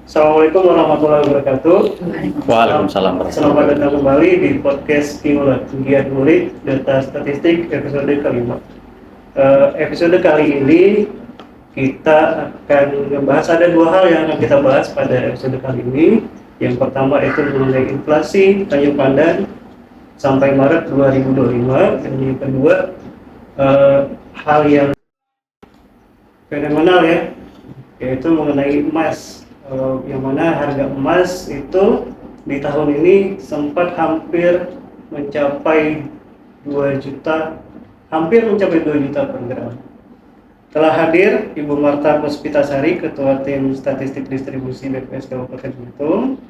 Assalamualaikum warahmatullahi wabarakatuh. Waalaikumsalam. Selamat datang kembali di podcast Kimulat, Giat Ngulik Data Statistik episode kelima. Episode kali ini kita akan membahas, ada dua hal yang akan kita bahas pada episode kali ini. Yang pertama itu mengenai inflasi Tanjung Pandan sampai Maret 2025, dan yang kedua hal yang fenomenal ya, yaitu mengenai emas. Yang mana harga emas itu di tahun ini sempat hampir mencapai 2 juta, hampir mencapai 2 juta per gram. Telah hadir Ibu Marta Puspitasari, Ketua Tim Statistik Distribusi BPS Kabupaten Belitung,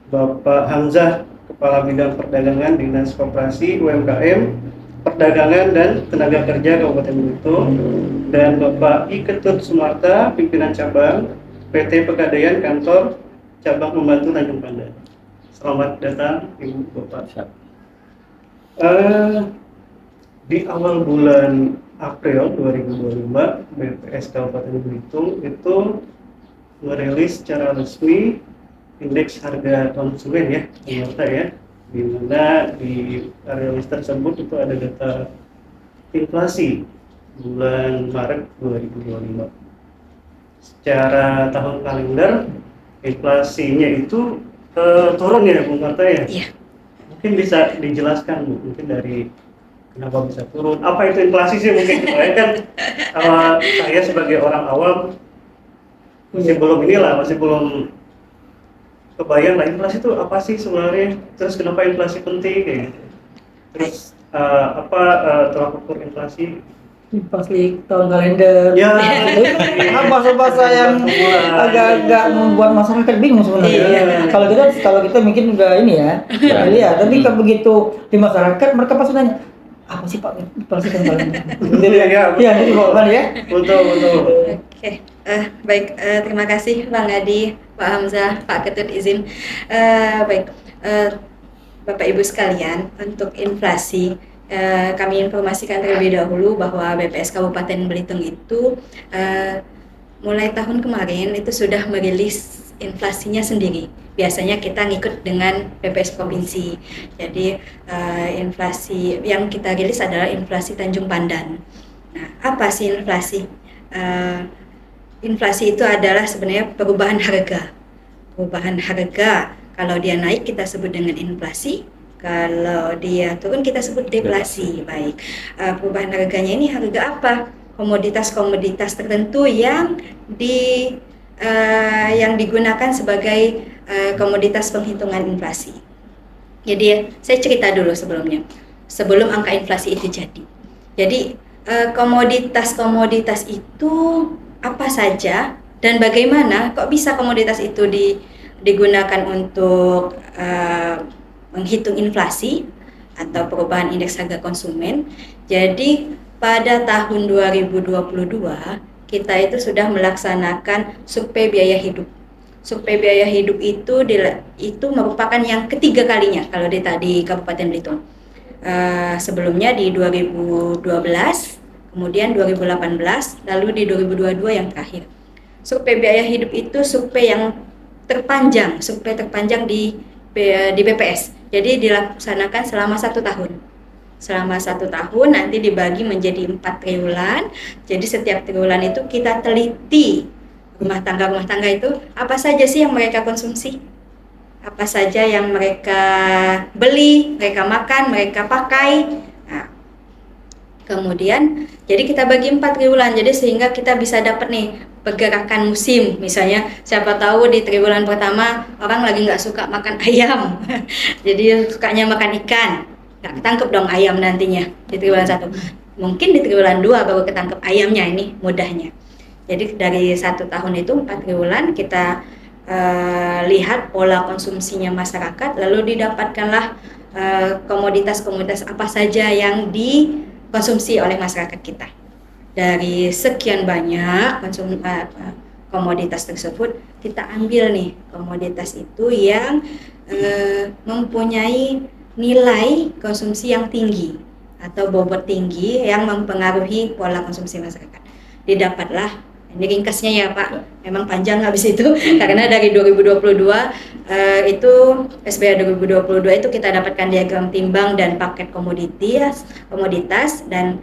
Bapak Hamzah, Kepala Bidang Perdagangan Dinas Koperasi UMKM, Perdagangan dan Tenaga Kerja Kabupaten Belitung, dan Bapak I. Ketut Sumarta, Pimpinan Cabang PT Pegadaian Kantor Cabang Pembantu Tanjung Pandan. Selamat datang Ibu Bapak. Di awal bulan April 2025, BPS Kabupaten Belitung itu merilis secara resmi indeks harga konsumen ya, ya, di mana di rilis tersebut itu ada data inflasi bulan Maret 2025. Secara tahun kalender inflasinya itu turun ya Bu Marta ya? Iya. Mungkin bisa dijelaskan Bu, mungkin dari kenapa bisa turun, apa itu inflasi sih mungkin, saya kan saya sebagai orang awam masih belum kebayang lah inflasi itu apa sih sebenarnya, terus kenapa inflasi penting kayak gitu. Terus tolak ukur inflasi inflasi tahun kalender ya, bahasa-bahasa yang agak-agak membuat masyarakat bingung sebenarnya. Kalau kita mungkin udah ini ya, lihat. Tapi kalau begitu di masyarakat mereka pasti nanya, apa sih Pak inflasi tahun kalender? Jadi bawakan ya. Betul. Oke, baik. Terima kasih Bang Adi, Pak Hamzah, Pak Ketut izin. Bapak Ibu sekalian, untuk inflasi kami informasikan terlebih dahulu bahwa BPS Kabupaten Belitung itu mulai tahun kemarin itu sudah merilis inflasinya sendiri. Biasanya kita ngikut dengan BPS Provinsi. Jadi inflasi yang kita rilis adalah inflasi Tanjung Pandan. Nah, apa sih inflasi? Inflasi itu adalah sebenarnya perubahan harga. Perubahan harga, kalau dia naik kita sebut dengan inflasi. Kalau dia turun kita sebut deflasi. Baik, perubahan harganya ini harga apa? Komoditas-komoditas tertentu yang digunakan sebagai komoditas penghitungan inflasi. Jadi saya cerita dulu sebelum angka inflasi itu jadi. Jadi komoditas-komoditas itu apa saja dan bagaimana kok bisa komoditas itu digunakan untuk menghitung inflasi atau perubahan indeks harga konsumen. Jadi pada tahun 2022 kita itu sudah melaksanakan survei biaya hidup. Survei biaya hidup itu merupakan yang ketiga kalinya kalau di Kabupaten Belitung. Sebelumnya di 2012, kemudian 2018, lalu di 2022 yang terakhir. Survei biaya hidup itu survei terpanjang di BPS. Jadi dilaksanakan selama 1 tahun. Selama 1 tahun nanti dibagi menjadi 4 triwulan. Jadi setiap triwulan itu kita teliti rumah tangga itu apa saja sih yang mereka konsumsi, apa saja yang mereka beli, mereka makan, mereka pakai. Nah, kemudian jadi kita bagi 4 triwulan. Jadi sehingga kita bisa dapat nih pergerakan musim. Misalnya siapa tahu di triwulan pertama orang lagi nggak suka makan ayam jadi sukanya makan ikan, nggak ketangkep dong ayam nantinya di triwulan 1. Mungkin di triwulan 2 baru ketangkep ayamnya, ini mudahnya. Jadi dari 1 tahun itu 4 triwulan kita lihat pola konsumsinya masyarakat, lalu didapatkanlah komoditas-komoditas apa saja yang dikonsumsi oleh masyarakat kita. Dari sekian banyak komoditas tersebut, kita ambil nih komoditas itu yang mempunyai nilai konsumsi yang tinggi atau bobot tinggi yang mempengaruhi pola konsumsi masyarakat. Didapatlah Ini ringkasnya ya Pak, memang panjang habis itu karena dari 2022 itu SBH 2022 itu kita dapatkan diagram timbang dan paket komoditas dan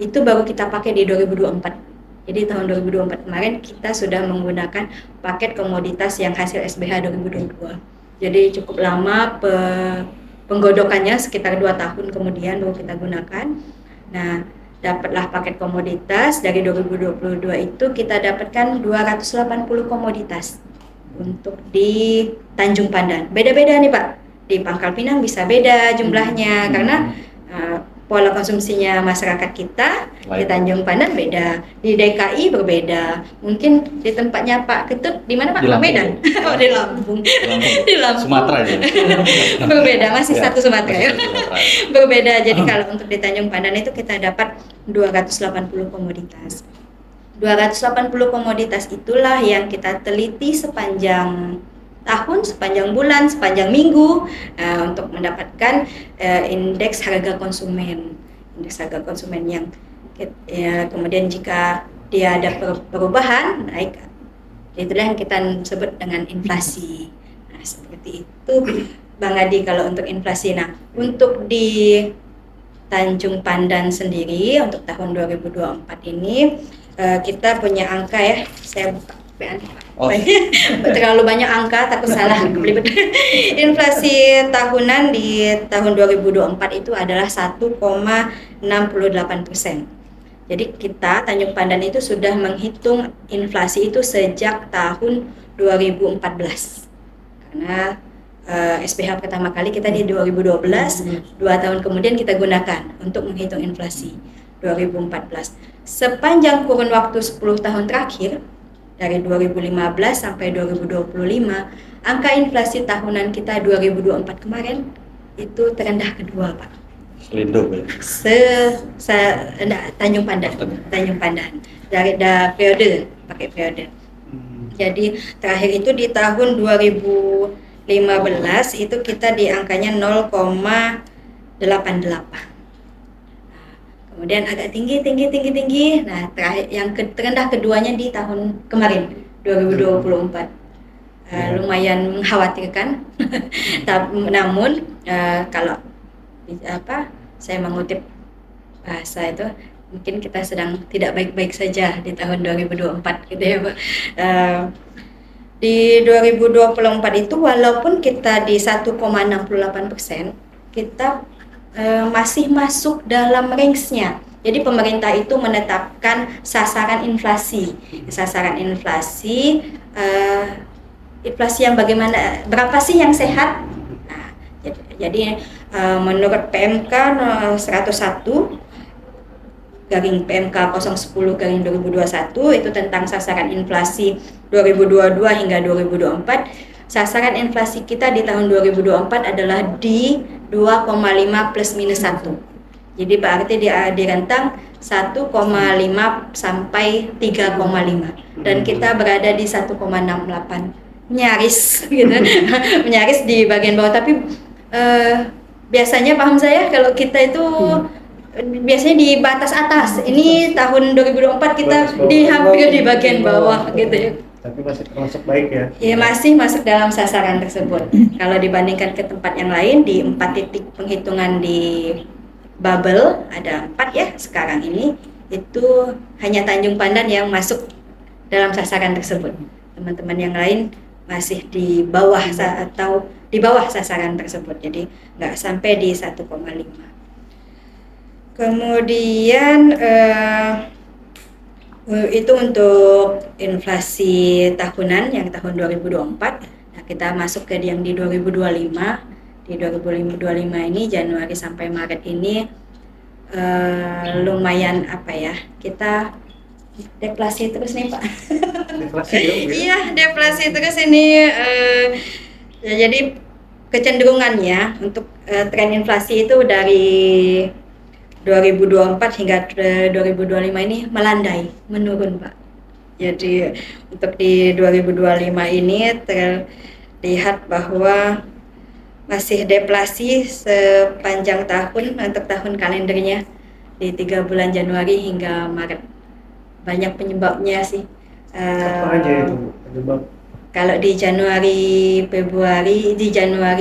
itu baru kita pakai di 2024. Jadi tahun 2024 kemarin kita sudah menggunakan paket komoditas yang hasil SBH 2022. Jadi cukup lama penggodokannya sekitar 2 tahun kemudian baru kita gunakan. Nah, dapatlah paket komoditas dari 2022 itu kita dapatkan 280 komoditas untuk di Tanjung Pandan. Beda-beda nih Pak. Di Pangkal Pinang bisa beda jumlahnya karena pola konsumsinya masyarakat kita di Tanjung Pandan beda, di DKI berbeda, mungkin di tempatnya Pak Ketut di mana Pak? Di Lampung. Medan. Oh di Lampung. Di Lampung. Sumatera ya. Berbeda, masih satu Sumatera ya. Masih Sumatera. Berbeda. Jadi kalau untuk di Tanjung Pandan itu kita dapat 280 komoditas. 280 komoditas itulah yang kita teliti sepanjang tahun, sepanjang bulan, sepanjang minggu untuk mendapatkan indeks harga konsumen. Indeks harga konsumen yang kemudian jika dia ada perubahan naik, itulah yang kita sebut dengan inflasi. Nah, seperti itu Bang Adi kalau untuk inflasi. Nah, untuk di Tanjung Pandan sendiri untuk tahun 2024 ini kita punya angka ya, saya buka terlalu banyak angka takut salah belibet. Inflasi tahunan di tahun 2024 itu adalah 1,68%. Jadi kita Tanjung Pandan itu sudah menghitung inflasi itu sejak tahun 2014 karena SPH pertama kali kita di 2012, 2 tahun kemudian kita gunakan untuk menghitung inflasi 2014. Sepanjang kurun waktu 10 tahun terakhir dari 2015 sampai 2025, angka inflasi tahunan kita 2024 kemarin itu terendah kedua, Pak. Selindung ya? Tanjung Pandan. Dari periode, pakai periode. Jadi terakhir itu di tahun 2015 itu kita di angkanya 0,88. Kemudian agak tinggi. Nah, terakhir yang terendah keduanya di tahun kemarin 2024. Lumayan mengkhawatirkan. Namun kalau saya mengutip bahasa itu, mungkin kita sedang tidak baik-baik saja di tahun 2024 gitu ya, Pak. Di 2024 itu walaupun kita di 1,68%, kita masih masuk dalam range-nya. Jadi pemerintah itu menetapkan sasaran inflasi. Sasaran inflasi yang bagaimana, berapa sih yang sehat? Nah, jadi menurut PMK 101 garing PMK 010 garing 2021 itu tentang sasaran inflasi 2022 hingga 2024. Sasaran inflasi kita di tahun 2024 adalah di 2,5 plus minus 1. Jadi berarti dia di rentang 1,5 sampai 3,5 dan kita berada di 1,68. Nyaris gitu. Nyaris di bagian bawah, tapi biasanya paham saya kalau kita itu biasanya di batas atas. Ini tahun 2024 kita hampir di bagian bawah gitu ya. Tapi masih termasuk baik ya? Ya masih masuk dalam sasaran tersebut. Kalau dibandingkan ke tempat yang lain, di 4 titik penghitungan di bubble, ada 4 ya sekarang ini, itu hanya Tanjung Pandan yang masuk dalam sasaran tersebut. Teman-teman yang lain masih di bawah atau di bawah sasaran tersebut, jadi nggak sampai di 1,5. Kemudian itu untuk inflasi tahunan yang tahun 2024. Nah, kita masuk ke yang di 2025. Di 2025 ini Januari sampai Maret ini lumayan kita deflasi terus nih Pak. Deflasi ya? Iya, deflasi terus ini. Jadi kecenderungannya untuk tren inflasi itu dari 2024 hingga 2025 ini melandai, menurun Pak. Jadi untuk di 2025 ini terlihat bahwa masih deflasi sepanjang tahun untuk tahun kalendernya di 3 bulan Januari hingga Maret. banyak penyebabnya sih. Apa aja itu penyebab? Kalau di Januari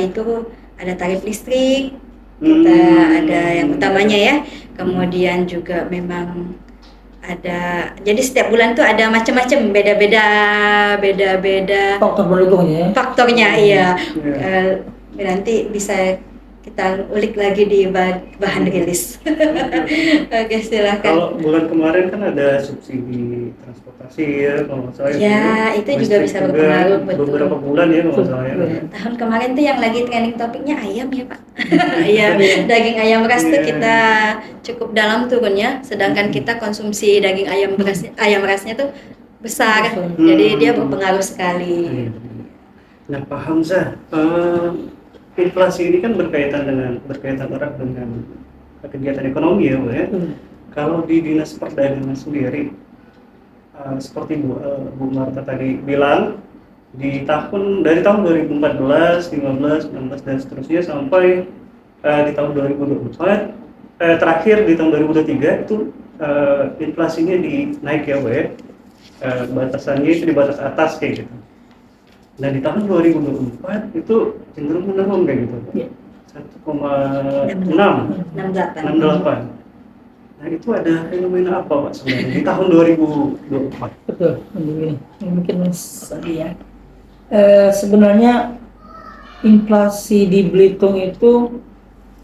itu ada tarif listrik, kita ada yang utamanya ya. Kemudian juga memang ada, jadi setiap bulan tuh ada macam-macam, beda-beda Faktor pendukungnya ya. faktornya, iya. Iya. Nanti bisa kita ulik lagi di bahan rilis. Oke, silakan. Kalau bulan kemarin kan ada subsidi transportasi ya, kalau nggak salah. Ya, itu juga Listrik bisa berpengaruh, betul. beberapa bulan ya kalau nggak salah ya. Tahun kemarin tuh yang lagi trending topiknya ayam ya Pak. Ayam, daging ayam beras tuh Iya. kita cukup dalam turunnya, sedangkan kita konsumsi daging ayam berasnya tuh besar, jadi dia berpengaruh sekali. Nah, Pak Hamzah, inflasi ini kan berkaitan erat dengan kegiatan ekonomi ya, Bu ya. Kalau di Dinas Perdagangan sendiri, seperti Bu Marta tadi bilang, dari tahun 2014, 15, 16 dan seterusnya sampai di tahun 2024, terakhir di tahun 2023 itu inflasinya naik ya, Bu ya. Batasannya itu di batas atas kayak gitu. Nah di tahun 2024 itu cenderung menurun kayak gitu, Iya. 1,68. Nah itu ada fenomena apa Pak sebenarnya di tahun 2024? Betul, begini. Mungkin tadi ya. Sebenarnya inflasi di Belitung itu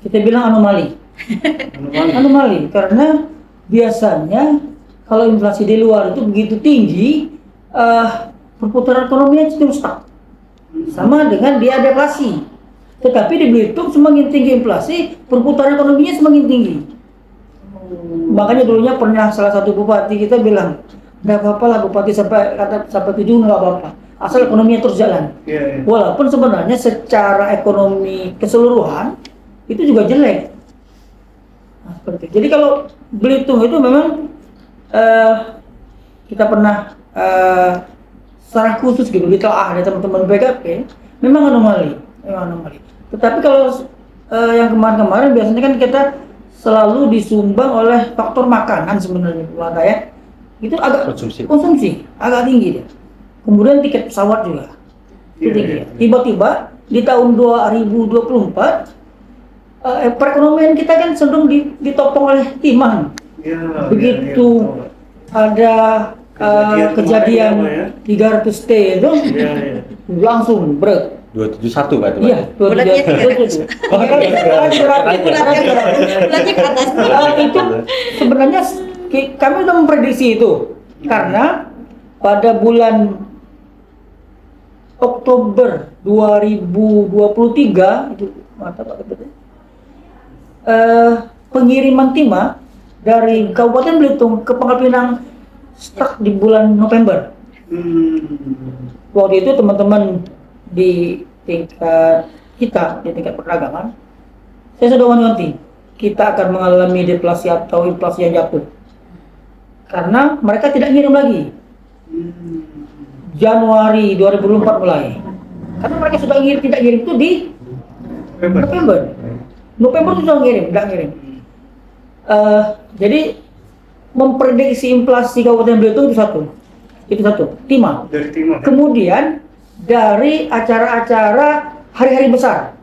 kita bilang anomali. Anomali karena biasanya kalau inflasi di luar itu begitu tinggi, perputaran ekonominya cenderung stuck. Sama dengan dia deflasi. Tetapi di Belitung semakin tinggi inflasi, perputaran ekonominya semakin tinggi. Makanya dulunya pernah salah satu bupati kita bilang, nggak apa-apa lah bupati sampai 7 nggak apa-apa, asal ekonominya terus jalan. Iya. Walaupun sebenarnya secara ekonomi keseluruhan itu juga jelek. Nah, seperti itu. Jadi kalau Belitung itu memang kita pernah secara khusus gitu ditelaah dari teman-teman BKP, memang anomali. Tetapi kalau yang kemarin-kemarin biasanya kan kita selalu disumbang oleh faktor makanan sebenarnya, maka ya itu agak konsumsi agak tinggi dia. Kemudian tiket pesawat juga itu tinggi. Tiba-tiba di tahun 2024 perekonomian kita kan cenderung ditopang oleh timah. Begitu ada kejadian 300T itu langsung berat 271 Pak itu. Iya, Bulatnya 300. Bulatnya ke atas. Itu sebenarnya kami sudah memprediksi itu karena pada bulan Oktober 2023 itu pengiriman timah dari Kabupaten Belitung ke Pangkal Pinang stuck di bulan November. Waktu itu teman-teman di tingkat perdagangan, saya sudah wanti-wanti kita akan mengalami deflasi atau inflasi yang jatuh karena mereka tidak ngirim lagi. Januari 2024 mulai, karena mereka sudah tidak ngirim itu di November itu sudah tidak ngirim. Jadi memprediksi inflasi Kabupaten Belitung itu satu, timah. Dari timah. Kemudian dari acara-acara hari-hari besar.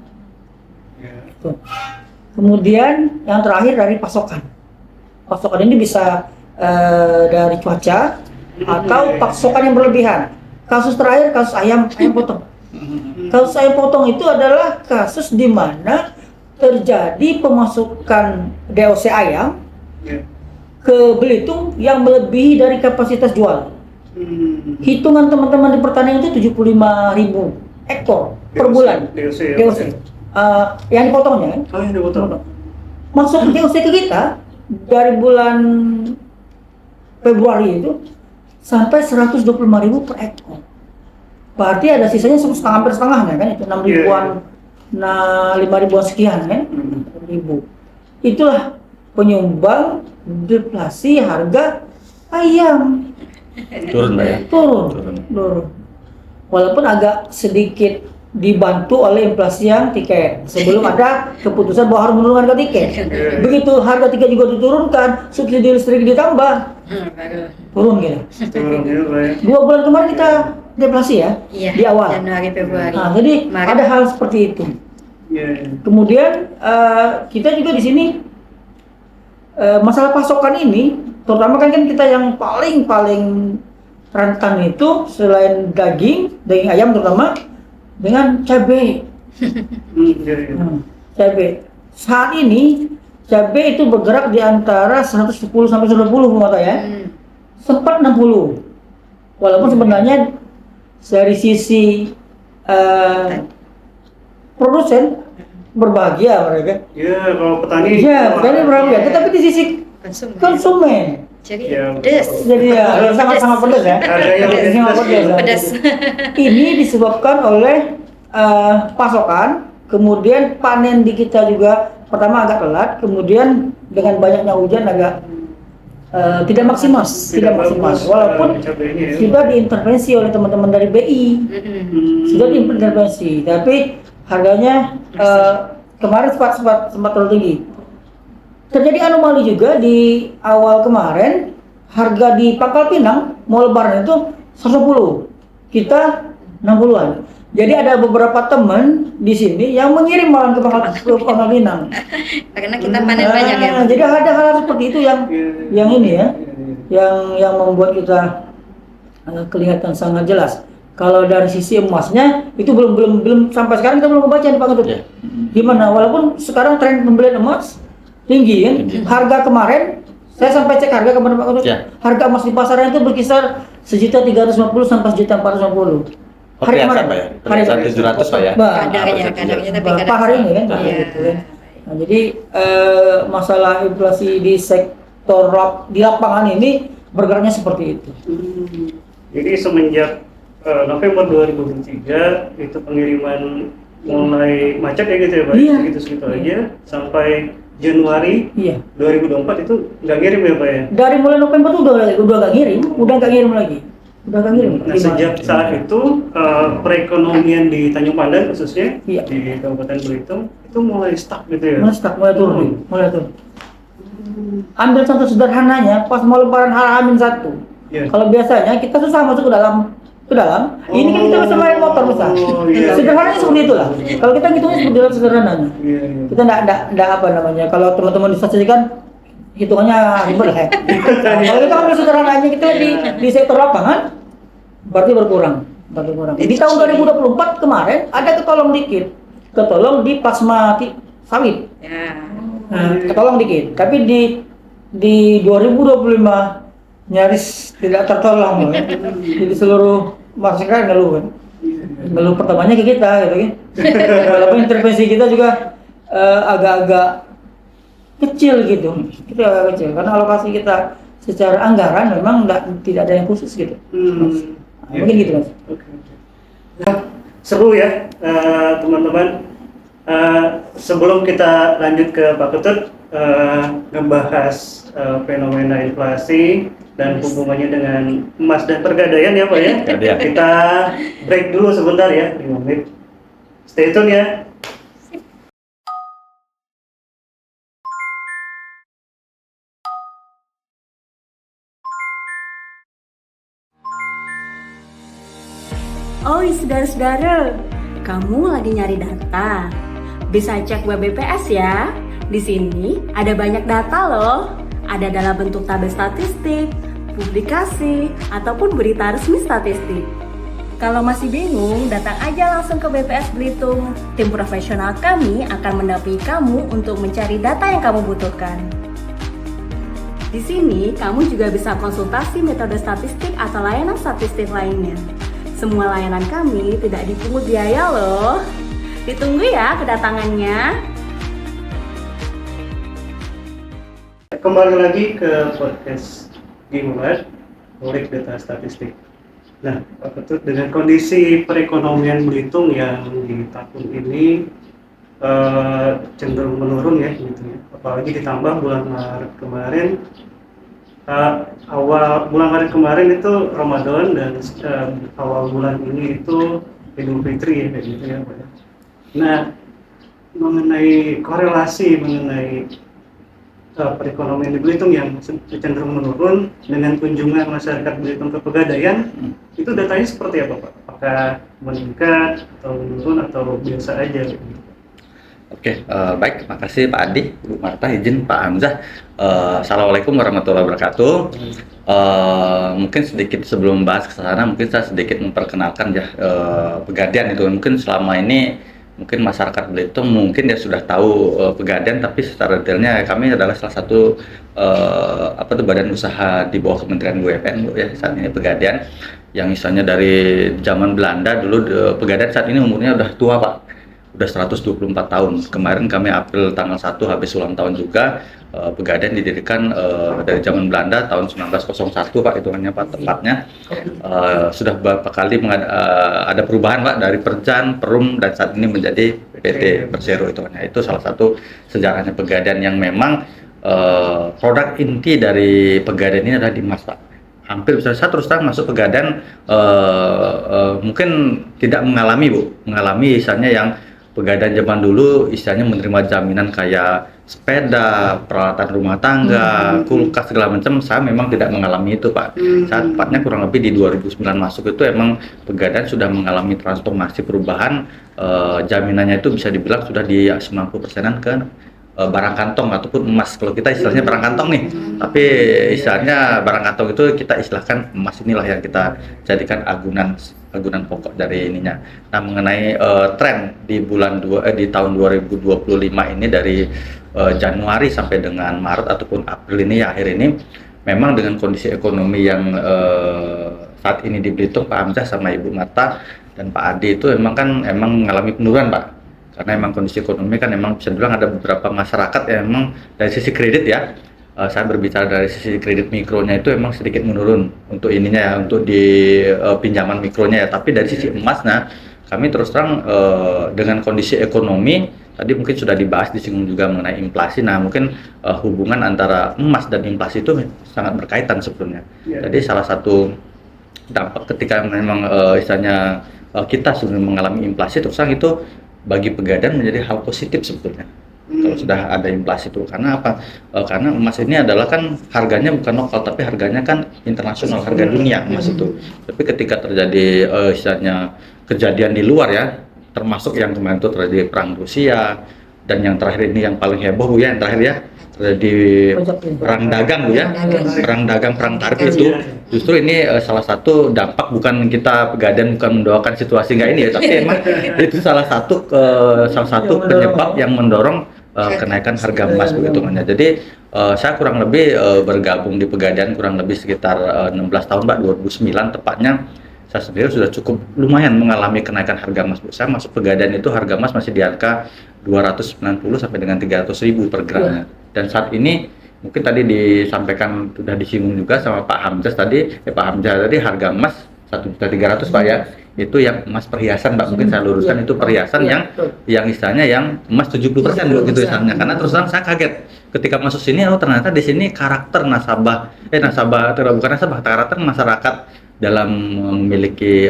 Kemudian yang terakhir dari pasokan. Pasokan ini bisa dari cuaca atau pasokan yang berlebihan. Kasus terakhir kasus ayam potong. Kasus ayam potong itu adalah kasus di mana terjadi pemasukan DOC ayam ke Belitung yang melebihi dari kapasitas jual. Hitungan teman-teman di pertanian itu 75.000 ekor per bulan. DOC. Yang dipotongnya kan? Yang dipotong. Masuk DOC ke kita dari bulan Februari itu sampai 125.000 per ekor. Berarti ada sisanya hampir setengahnya kan, itu 6 ribuan, 5 ribuan sekian kan, 6.000. Itulah penyumbang deflasi harga ayam. Turun Pak ya? Turun. Walaupun agak sedikit dibantu oleh inflasi yang tiket sebelum ada keputusan bahwa harus menurunkan harga tiket. Begitu harga tiket juga diturunkan, subsidi listrik ditambah, Baru. turun gitu. Turun gitu Pak ya. 2 bulan kemarin kita deflasi ya, Iya. di awal. Januari Februari. Nah, jadi Maret. ada hal seperti itu. Iya. Kemudian kita juga di sini masalah pasokan ini, terutama kan kita yang paling rentan itu selain daging ayam terutama dengan cabai. Iya, iya. Cabai. Saat ini cabai itu bergerak di antara 110 sampai 120 mata ya. Sempat 60. Walaupun sebenarnya dari sisi produsen berbahagia mereka. Iya, kalau petani. Iya, petani berbahagia, tetapi di sisi konsumen. Jadi Ya, pedas. Jadi ya sangat-sangat pedas ya. Harganya Sangat pedas. Ya. Pedas. Ini disebabkan oleh pasokan, kemudian panen di kita juga pertama agak telat, kemudian dengan banyaknya hujan agak tidak maksimal, tidak maksimal. bagus, Walaupun cabainya ya. sudah diintervensi oleh teman-teman dari BI, sudah diintervensi, tapi harganya kemarin sempat terlalu tinggi. Terjadi anomali juga di awal kemarin, harga di Pangkal Pinang mau lebaran itu 110, kita 60-an. Jadi ada beberapa teman di sini yang mengirim malah ke Pangkal Pinang. Karena kita panen banyak ya. Jadi ada hal seperti itu yang ini ya, yang membuat kita kelihatan sangat jelas. Kalau dari sisi emasnya itu belum sampai sekarang kita belum membaca nih Pak Ketut. Gimana? Walaupun sekarang tren pembelian emas tinggi kan, harga kemarin saya sampai cek harga kemarin Pak Ketut, harga emas di pasaran itu berkisar 1.350 sampai 1.450. Hari kemarin Pak ya? Perhiasan 700 Pak ya? Kadarnya tapi Berapa hari ini kan? Iya. Gitu kan. Nah, jadi masalah inflasi di sektor di lapangan ini bergeraknya seperti itu. Jadi semenjak November 2023 itu pengiriman mulai macet ya gitu ya Pak? Iya. Segitu aja sampai Januari Iya. 2024 itu nggak ngirim ya Pak ya? Dari mulai November tuh udah nggak ngirim, udah nggak ngirim lagi. Udah nggak ngirim. Nah, sejak saat itu perekonomian di Tanjung Pandan khususnya Iya. di Kabupaten Belitung itu mulai stuck gitu ya? Mulai turun, mulai turun. Ambil contoh sederhananya, pas mau lebaran H-1. Iya. Kalau biasanya kita susah masuk ke dalam, ini kan kita bisa main motor besar. Iya. Sederhananya seperti itulah. Kalau kita ngitungnya seperti itu sederhananya. Iya, iya. Kita enggak apa namanya. Kalau teman-teman di stasiun kan hitungannya ribet lah ya. Kalau kita ambil sederhananya kita di sektor lapangan berarti berkurang. Di tahun 2024 kemarin ada ketolong di plasma sawit. Ya. Nah, ketolong dikit. Tapi di 2025 nyaris tidak tertolong ya. Jadi seluruh masyarakat ngeluh kan. Ngeluh pertamanya ke kita gitu kan. Walaupun intervensi kita juga agak-agak kecil gitu. Kita agak kecil karena alokasi kita secara anggaran memang tidak ada yang khusus gitu. Nah, mungkin gitu Mas. Oke. Nah, seru ya teman-teman. Sebelum kita lanjut ke Pak Ketut ngebahas fenomena inflasi dan hubungannya dengan emas dan pergadaian ya Pak ya. Iya. Kita break dulu sebentar ya, 5 menit. Stay tune ya. Oi saudara-saudara, kamu lagi nyari data? Bisa cek web BPS ya. Di sini ada banyak data loh. Ada dalam bentuk tabel statistik, publikasi, ataupun berita resmi statistik. Kalau masih bingung, datang aja langsung ke BPS Belitung. Tim profesional kami akan mendampingi kamu untuk mencari data yang kamu butuhkan. Di sini, kamu juga bisa konsultasi metode statistik atau layanan statistik lainnya. Semua layanan kami tidak dipungut biaya loh. Ditunggu ya kedatangannya. Kembali lagi ke podcast Gimana Ngulik Data Statistik. Nah, Pak Ketut, dengan kondisi perekonomian Belitung yang di tahun ini cenderung menurun ya, gitu ya. Apalagi ditambah bulan Maret kemarin, awal bulan Maret kemarin itu Ramadan dan awal bulan ini itu Idul Fitri ya kayak gitu ya Pak. Nah, mengenai korelasi mengenai perekonomian di Belitung yang cenderung menurun dengan kunjungan masyarakat Belitung ke Pegadaian, itu datanya seperti apa Pak? Apakah meningkat atau menurun atau biasa aja? Oke, baik, terima kasih Pak Adi, Bu Marta, izin Pak Hamzah. Assalamualaikum warahmatullahi wabarakatuh. Mungkin sedikit sebelum bahas ke sana, mungkin saya sedikit memperkenalkan ya Pegadaian itu. Mungkin selama ini mungkin masyarakat Belitung mungkin dia sudah tahu Pegadaian, tapi secara detailnya kami adalah salah satu badan usaha di bawah Kementerian BUMN Bu, ya saat ini Pegadaian, yang misalnya dari zaman Belanda dulu. Pegadaian saat ini umurnya udah tua Pak. Udah 124 tahun. Kemarin kami April tanggal 1 habis ulang tahun juga. Pegadaian didirikan dari zaman Belanda tahun 1901 Pak, hitungannya Pak tepatnya. Sudah beberapa kali ada perubahan Pak, dari Perjan, Perum, dan saat ini menjadi PT Persero hitungannya. Itu salah satu sejarahnya Pegadaian yang memang produk inti dari Pegadaian ini adalah dimas Pak. Hampir bisa saya terus terang masuk Pegadaian mungkin tidak mengalami misalnya yang Pegadaian zaman dulu istilahnya menerima jaminan kayak sepeda, peralatan rumah tangga, kulkas segala macam. Saya memang tidak mengalami itu Pak. Saat tepatnya kurang lebih di 2009 masuk itu emang Pegadaian sudah mengalami transformasi perubahan. Jaminannya itu bisa dibilang sudah di 90%-an ke barang kantong ataupun emas. Kalau kita istilahnya barang kantong nih, tapi istilahnya barang kantong itu kita istilahkan emas, inilah yang kita jadikan agunan pokok dari ininya. Nah, mengenai tren di di tahun 2025 ini dari Januari sampai dengan Maret ataupun April ini ya, akhir ini memang dengan kondisi ekonomi yang saat ini di Belitung, Pak Hamzah sama Ibu Marta dan Pak Adi itu emang mengalami penurunan Pak. Karena emang kondisi ekonomi kan emang bisa dibilang ada beberapa masyarakat yang emang dari sisi kredit ya, saya berbicara dari sisi kredit mikronya itu emang sedikit menurun untuk ininya ya, untuk di pinjaman mikronya ya. Tapi dari sisi emasnya kami terus terang dengan kondisi ekonomi tadi mungkin sudah dibahas, disinggung juga mengenai inflasi. Nah, mungkin hubungan antara emas dan inflasi itu sangat berkaitan sebetulnya. Jadi salah satu dampak ketika memang istilahnya kita sudah mengalami inflasi, terus terang itu bagi Pegadaian menjadi hal positif sebetulnya. Kalau sudah ada inflasi itu, karena apa? Karena emas ini adalah kan harganya bukan lokal, tapi harganya kan internasional, harga dunia emas itu. Tapi ketika terjadi istilahnya kejadian di luar ya, termasuk yang kemarin itu terjadi perang Rusia, dan yang terakhir ini yang paling heboh Bu ya, yang terakhir ya, terjadi perang dagang Bu ya, perang dagang, perang tarif itu. Justru ini salah satu dampak, bukan kita Pegadaian bukan mendoakan situasi nggak ini ya, tapi emang itu salah satu penyebab yang mendorong kenaikan harga emas begitu. Jadi saya kurang lebih bergabung di Pegadaian kurang lebih sekitar 16 tahun Pak, 2009 tepatnya. Saya sendiri sudah cukup lumayan mengalami kenaikan harga emas. Saya masuk Pegadaian itu harga emas masih di angka 290 sampai dengan 300.000 per gramnya. Dan saat ini mungkin tadi disampaikan, sudah disinggung juga sama Pak Hamzah tadi, harga emas 1.300.000 Pak ya. Itu yang emas perhiasan Pak, mungkin saya luruskan, itu perhiasan yang istilahnya yang emas 70% gitu istilahnya. Karena terus terang saya kaget ketika masuk sini, ternyata di sini karakter karakter masyarakat dalam memiliki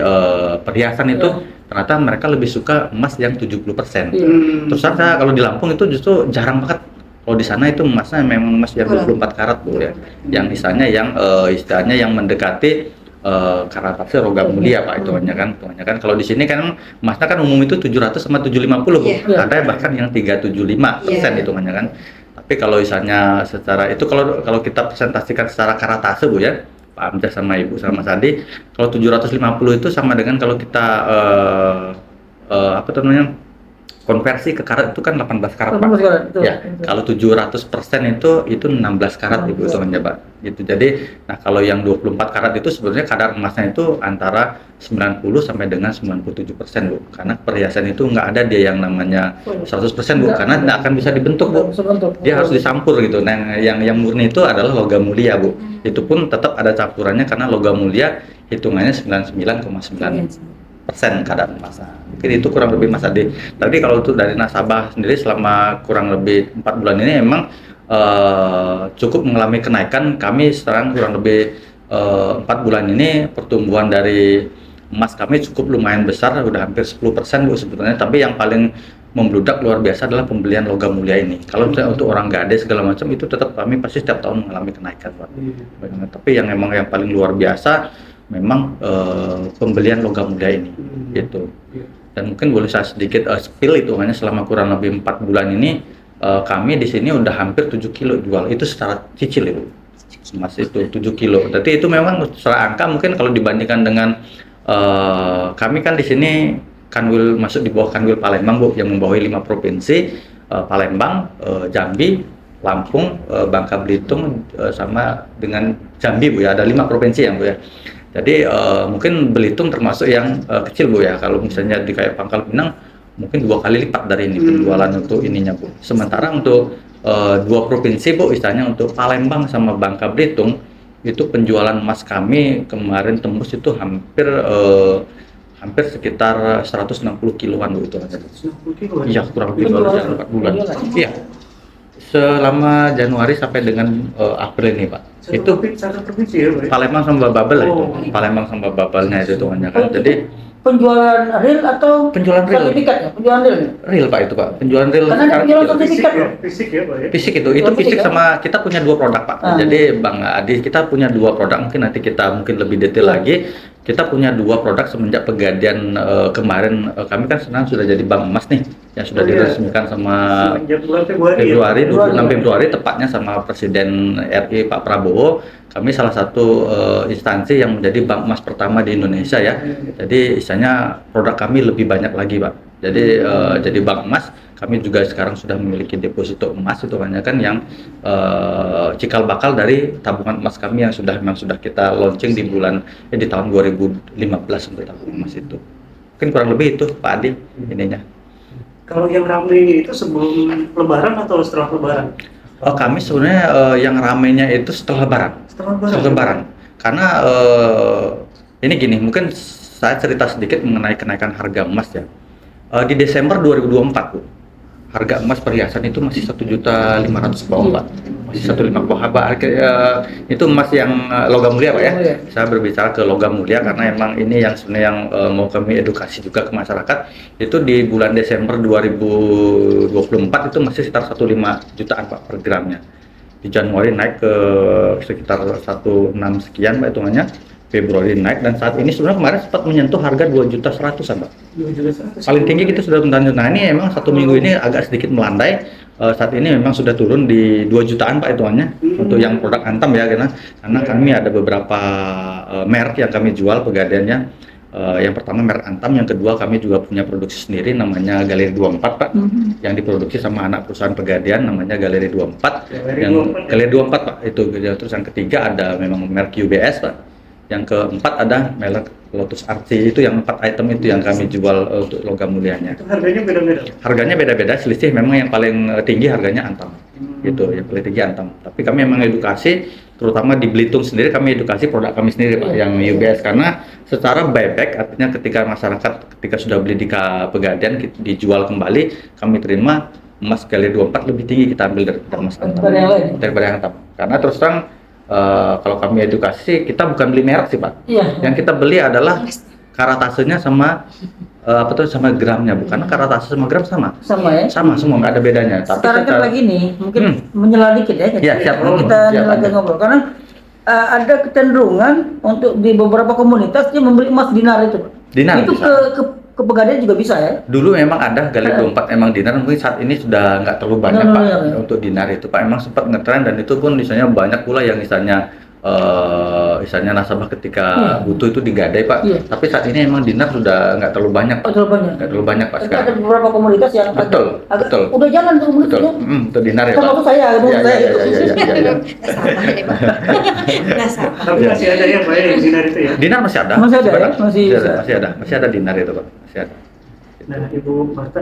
perhiasan itu ternyata mereka lebih suka emas yang 70%. Terus saya kalau di Lampung itu justru jarang banget. Kalau di sana itu emasnya memang emas yang 24 karat Bu ya. Yang istilahnya yang mendekati karatase logam mulia Pak, hitungannya kan. Kalau di sini kan emasnya kan umum itu 700 sama 750 Bu. Ada bahkan yang 375% hitungannya kan. Tapi kalau misalnya secara itu, kalau kita presentasikan secara karatase Bu ya, Pak Hamzah sama Ibu sama Mas Adi, kalau 750 itu sama dengan kalau kita konversi ke karat itu kan 18 karat Pak. Ya, kalau 700% itu 16 karat Ibu hitungannya Pak. Gitu. Jadi, nah kalau yang 24 karat itu sebenarnya kadar emasnya itu antara 90 sampai dengan 97% Bu. Karena perhiasan itu nggak ada dia yang namanya 100% Bu, karena nggak akan bisa dibentuk Bu. Dia harus disampur gitu. Nah, yang murni itu adalah logam mulia Bu. Itu pun tetap ada campurannya karena logam mulia hitungannya 99,9% kadar emasnya. Mungkin itu kurang lebih Mas Adi. Tapi kalau untuk dari nasabah sendiri selama kurang lebih 4 bulan ini emang cukup mengalami kenaikan. Kami sekarang kurang lebih 4 bulan ini pertumbuhan dari emas kami cukup lumayan besar, udah hampir 10% Bu sebetulnya, tapi yang paling membludak luar biasa adalah pembelian logam mulia ini. Kalau misalnya untuk orang Gade segala macam itu tetap kami pasti setiap tahun mengalami kenaikan Pak. Tapi yang memang yang paling luar biasa memang pembelian logam mulia ini gitu. Dan mungkin boleh saya sedikit spill itu, hanya selama kurang lebih 4 bulan ini kami di sini udah hampir 7 kilo jual itu secara cicil Ibu. Emas itu 7 kilo. Jadi itu memang secara angka mungkin kalau dibandingkan dengan kami kan di sini Kanwil masuk di bawah Kanwil Palembang Bu, yang membawahi 5 provinsi, Palembang, Jambi, Lampung, Bangka Belitung, sama dengan Jambi Bu ya, ada 5 provinsi ya Bu ya. Jadi mungkin Belitung termasuk yang kecil Bu ya, kalau misalnya di kayak Pangkal Pinang mungkin 2 kali lipat dari ini penjualan untuk ininya Bu. Sementara untuk 2 provinsi Bu, istilahnya untuk Palembang sama Bangka Belitung, itu penjualan emas kami kemarin tembus itu hampir sekitar 160 kiloan Bu itu. 160 kilo. Iya, kurang lebih 4 bulan. Iya. Selama Januari sampai dengan April ini Pak. Itu satu provinsi ya, Pak? Palembang sama Babel lah itu. Oh. Palembang sama Babelnya itu hitungannya kan. Jadi penjualan real atau Penjualan real. sertifikat ya? Penjualan real ya? real Pak itu Pak. Penjualan real Karena ada secara penjualan kecil. sertifikat. Fisik ya, fisik ya Pak ya? Fisik itu Fisik fisik ya? sama kita punya 2 produk Pak. Ah. Jadi Bang Adi kita punya 2 produk, mungkin nanti kita mungkin lebih detail lagi. Kita punya 2 produk semenjak Pegadian kemarin. Kami kan sekarang sudah jadi bank emas nih, yang sudah Oh, iya. diresmikan sama Semenjak bulan Februari ya? 26 Februari tepatnya sama Presiden RI Pak Prabowo. Kami salah satu instansi yang menjadi bank emas pertama di Indonesia ya. Jadi istilahnya produk kami lebih banyak lagi Pak. Jadi jadi bank emas, kami juga sekarang sudah memiliki deposito emas itu banyak kan yang cikal bakal dari tabungan emas kami yang memang sudah kita launching di di tahun 2015 untuk tabungan emas itu. Mungkin kurang lebih itu Pak Adi ininya. Kalau yang ramai ini itu sebelum Lebaran atau setelah Lebaran? Kami sebenarnya yang ramainya itu setelah Lebaran. Setelah Lebaran. Karena ini gini, mungkin saya cerita sedikit mengenai kenaikan harga emas ya. Di Desember 2024 Bu, harga emas perhiasan itu masih 1.500.000 bawah Pak. Masih 1.500.000 bawah Pak. Itu emas yang logam mulia Pak ya. Mulia. Saya berbicara ke logam mulia karena emang ini yang sebenarnya yang mau kami edukasi juga ke masyarakat. Itu di bulan Desember 2024 itu masih sekitar 1,5 jutaan Pak per gramnya. Di Januari naik ke sekitar 1,6 sekian Pak hitungannya. Februari naik dan saat ini sebenarnya kemarin sempat menyentuh harga 2.100.000 Pak. 2.100.000. Paling tinggi kita sudah menyentuh. Nah ini emang 1 minggu ini agak sedikit melandai. Saat ini memang sudah turun di 2 jutaan Pak hitungannya untuk yang produk Antam ya karena kami ada beberapa merek yang kami jual Pegadiannya. Yang pertama merek Antam, yang kedua kami juga punya produksi sendiri namanya Galeri 24 Pak, yang diproduksi sama anak perusahaan Pegadian namanya Galeri 24. Galeri 24 Pak itu. Terus yang ketiga ada memang merek UBS Pak. Yang keempat ada merek Lotus Artsy, itu yang 4 item itu yang kami jual untuk logam mulianya. Itu harganya beda-beda? Harganya beda-beda, selisih memang yang paling tinggi harganya Antam. Gitu, yang paling tinggi Antam. Tapi kami memang edukasi, terutama di Belitung sendiri kami edukasi produk kami sendiri Pak, yang UBS, karena secara buyback artinya ketika masyarakat ketika sudah beli di Pegadian dijual kembali, kami terima emas Galeri 24 lebih tinggi kita ambil daripada emas Antam. Daripada yang Antam. Karena terus terang kalau kami edukasi kita bukan beli merek sih Pak. Iya. Yang kita beli adalah karatasenya sama sama gramnya, bukan karatase sama gram sama. Sama ya. Sama semua, nggak ada bedanya. Tapi Sekarang kan lagi nih, mungkin menyela dikit ya. Iya, siap. Kita Siap, lagi Anda. ngobrol karena ada kecenderungan untuk di beberapa komunitas dia membeli emas dinar itu. Pak. Dinar Itu bisa. ke Pegadian juga bisa ya. Dulu memang ada Galeri 24 emang dinar, mungkin saat ini sudah nggak terlalu banyak Pak untuk dinar itu Pak. Emang sempat ngetren dan itu pun misalnya banyak pula yang misalnya nasabah ketika butuh itu digadai Pak. Iya. Tapi saat ini emang dinar sudah nggak terlalu banyak Pak. Terlalu banyak. Nggak terlalu banyak Pak Tapi sekarang. ada beberapa komunitas yang Betul, betul. udah jalan tuh Betul, komunitasnya. untuk dinar ya Pak. Termasuk saya, Iya, iya, iya, iya, iya. Nasabah deh Pak. Nasabah. Tapi masih ada ya Pak ya, yang dinar itu ya? Dinar masih ada. Masih ada ya? Sebenarnya. Masih bisa. Masih ada dinar itu Pak. Masih ada. Nah, Ibu Marta,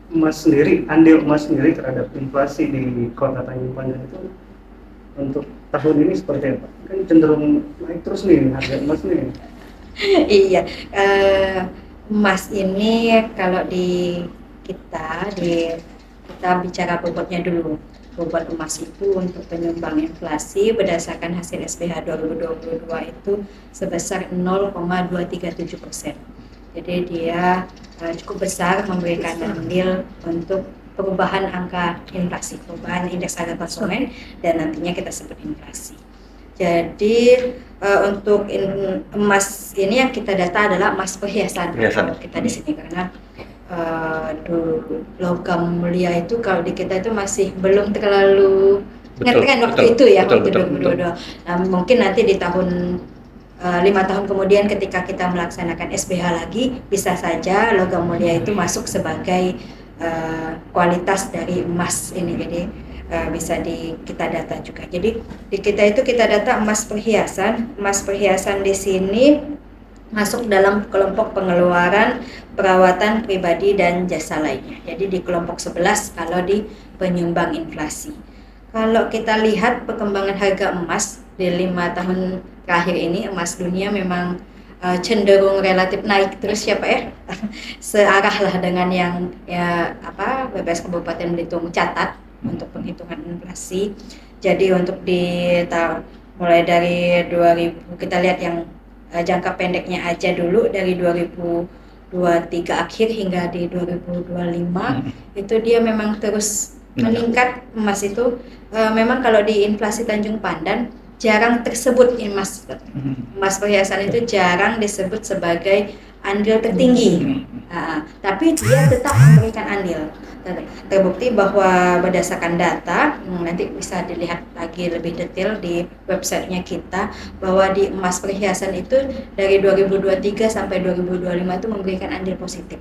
emas sendiri, andil emas sendiri terhadap inflasi di Kota Tanjung Pandan itu untuk tahun ini seperti apa? Kan cenderung naik terus nih harga emas nih. Iya, emas ini kalau kita bicara bobotnya dulu. bobot emas itu untuk penyumbang inflasi berdasarkan hasil SPH 2022 itu sebesar 0,237%. Jadi dia cukup besar memberikan andil untuk perubahan angka inflasi, perubahan indeks harga konsumen, dan nantinya kita sebut inflasi. Jadi untuk emas ini yang kita data adalah emas perhiasan. Kalau kita di sini karena logam mulia itu kalau di kita itu masih belum terlalu ngetren waktu itu ya, waktu 2022. Nah, mungkin nanti di tahun 5 tahun kemudian ketika kita melaksanakan SBH lagi, bisa saja logam mulia itu masuk sebagai kualitas dari emas ini. Jadi bisa kita data juga. Jadi di kita itu kita data emas perhiasan. Emas perhiasan di sini masuk dalam kelompok pengeluaran, perawatan pribadi dan jasa lainnya. Jadi di kelompok 11 kalau di penyumbang inflasi. Kalau kita lihat perkembangan harga emas di 5 tahun terakhir ini, emas dunia memang cenderung relatif naik terus ya Pak ya. Searah lah dengan yang BPS Kabupaten Belitung catat untuk penghitungan inflasi. Jadi untuk mulai dari 2000 kita lihat yang jangka pendeknya aja dulu dari 2023 akhir hingga di 2025 itu dia memang terus meningkat. Emas itu memang kalau di inflasi Tanjung Pandan jarang tersebut emas perhiasan itu jarang disebut sebagai andil tertinggi, tapi dia tetap memberikan andil. Terbukti bahwa berdasarkan data, nanti bisa dilihat lagi lebih detail di websitenya kita, bahwa di emas perhiasan itu dari 2023 sampai 2025 itu memberikan andil positif.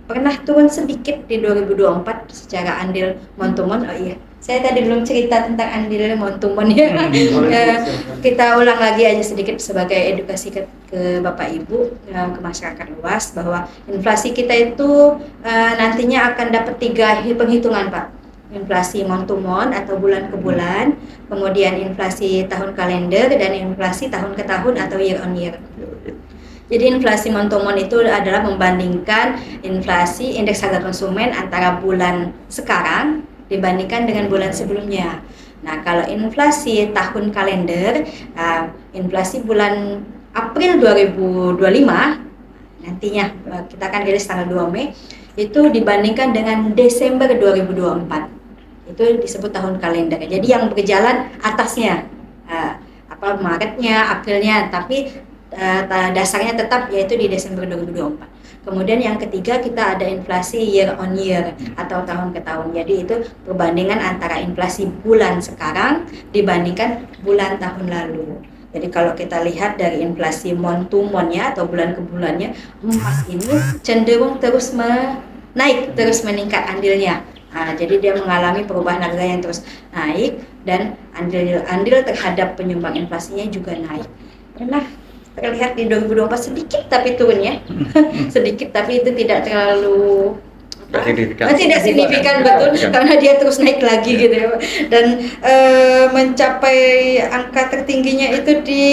Pernah turun sedikit di 2024 secara andil montumon. Oh iya, saya tadi belum cerita tentang andil montumon ya. Kita ulang lagi aja sedikit sebagai edukasi ke Bapak Ibu, ke masyarakat luas, bahwa inflasi kita itu nantinya akan dapat 3 penghitungan Pak. Inflasi montumon atau bulan ke bulan, kemudian inflasi tahun kalender, dan inflasi tahun ke tahun atau year on year. Jadi inflasi montumon itu adalah membandingkan inflasi indeks harga konsumen antara bulan sekarang dibandingkan dengan bulan sebelumnya. Nah, kalau inflasi tahun kalender, inflasi bulan April 2025 nantinya kita akan rilis tanggal 2 Mei itu dibandingkan dengan Desember 2024. Itu disebut tahun kalender. Jadi yang berjalan atasnya Maretnya, Aprilnya, tapi dasarnya tetap yaitu di Desember 2024. Kemudian yang ketiga kita ada inflasi year on year atau tahun ke tahun. Jadi itu perbandingan antara inflasi bulan sekarang dibandingkan bulan tahun lalu. Jadi kalau kita lihat dari inflasi montumonnya atau bulan ke bulannya, emas ini cenderung terus naik, terus meningkat andilnya. Jadi dia mengalami perubahan harga yang terus naik dan andil terhadap penyumbang inflasinya juga naik. Pernah terlihat di 2024 sedikit tapi turunnya, sedikit tapi itu tidak terlalu tidak signifikan betul, karena dia terus naik lagi gitu ya. Dan mencapai angka tertingginya itu di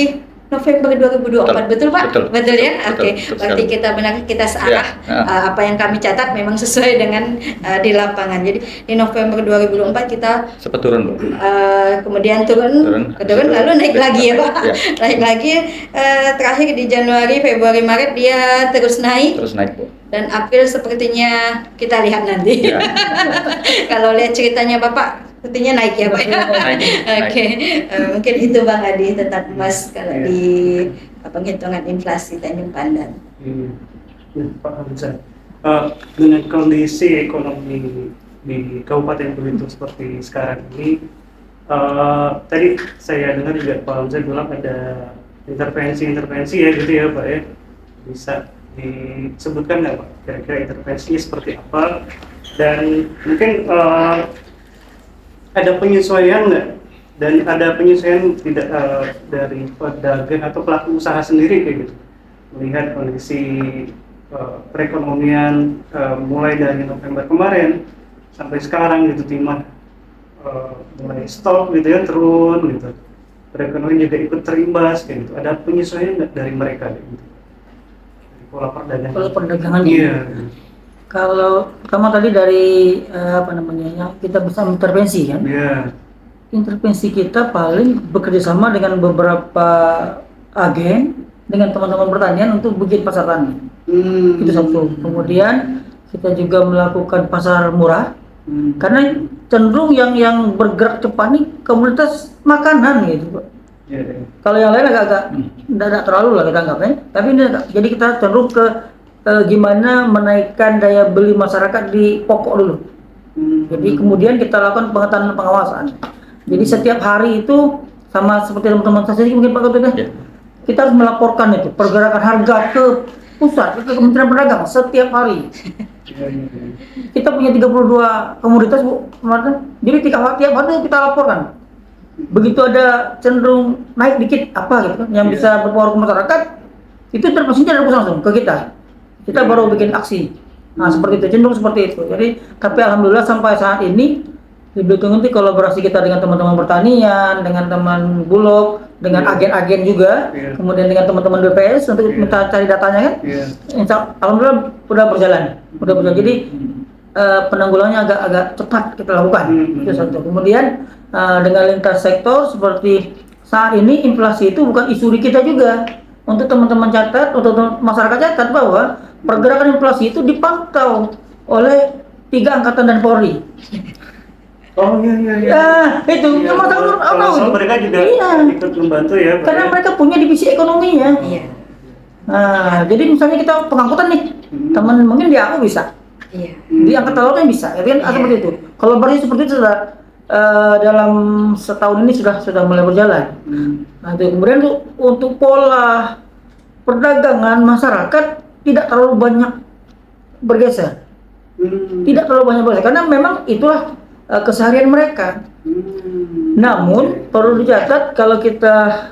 November 2024, betul Pak? Betul ya? Oke. Berarti kita searah apa yang kami catat memang sesuai dengan di lapangan. Jadi di November 2024 kita sempat turun Bu. Kemudian turun lalu naik lagi ya Pak. Ya. Naik lagi terakhir di Januari, Februari, Maret dia terus naik Bu. Dan April sepertinya kita lihat nanti. Ya. Kalau lihat ceritanya Bapak sepertinya naik ya Pak. Oke. Mungkin itu Bang Adi tentang emas kalau di penghitungan inflasi Tanjung Pandan. Pak Hamzah, dengan kondisi ekonomi di Kabupaten Belitung seperti sekarang ini, tadi saya dengar juga Pak Hamzah bilang ada intervensi ya gitu ya Pak ya, bisa disebutkan nggak Pak kira-kira intervensinya seperti apa, dan mungkin ada penyesuaian nggak, dan ada penyesuaian tidak dari pedagang atau pelaku usaha sendiri kayak gitu, melihat kondisi perekonomian mulai dari November kemarin sampai sekarang gitu, timah mulai stop gitu ya, turun gitu, perekonomian juga ikut terimbas kayak gitu. Ada penyesuaian nggak dari mereka kayak gitu, pola perdagangan? Pola perdagangan iya. Kalau pertama tadi dari apa namanya yang kita bisa intervensi kan. Iya. Intervensi kita paling bekerja sama dengan beberapa agen dengan teman-teman pertanian untuk bikin pasar tani. Itu satu. Kemudian kita juga melakukan pasar murah karena cenderung yang bergerak cepat nih komunitas makanan gitu, Pak. Iya, iya. Kalau yang lain agak-agak tidak terlalu lah kita anggapnya, tapi ini jadi kita cenderung ke gimana menaikkan daya beli masyarakat di pokok dulu. Jadi kemudian kita lakukan pengetahuan dan pengawasan. Jadi setiap hari itu sama seperti teman-teman saya sendiri mungkin Pak Ketut ya, kita harus melaporkan itu pergerakan harga ke pusat, ke Kementerian Perdagangan setiap hari. Iya, iya, iya. Kita punya 32 komoditas Bu, kemarin. Jadi tiap hari kita laporkan. Begitu ada cenderung naik dikit apa gitu kan yang bisa berpengaruh ke masyarakat, itu terpastinya ada langsung ke kita. Kita baru bikin aksi. Nah, seperti itu, cenderung seperti itu. Jadi, tapi alhamdulillah sampai saat ini di Belitung nanti kolaborasi kita dengan teman-teman pertanian, dengan teman Bulog, dengan agen-agen juga, kemudian dengan teman-teman BPS untuk minta cari datanya kan. Alhamdulillah udah berjalan. Jadi penanggulangannya agak cepat kita lakukan. Itu satu. Kemudian dengan lintas sektor seperti saat ini inflasi itu bukan isu di kita juga. Untuk teman-teman catat, untuk masyarakat catat bahwa pergerakan inflasi itu dipantau oleh 3 angkatan dan Polri. Oh iya. Itu Iya, yang masyarakat tahu itu. mereka juga ikut membantu ya, Pak. Karena mereka punya divisi ekonominya. Iya. Nah, jadi misalnya kita pengangkutan nih, teman mungkin di aku bisa, Iya. di angkatan lautnya bisa, ya kan? Seperti itu. Kalau berarti seperti itu sudah dalam setahun ini sudah mulai berjalan. Nah, itu kemudian untuk pola perdagangan masyarakat tidak terlalu banyak bergeser, karena memang itulah keseharian mereka. Namun perlu dicatat kalau kita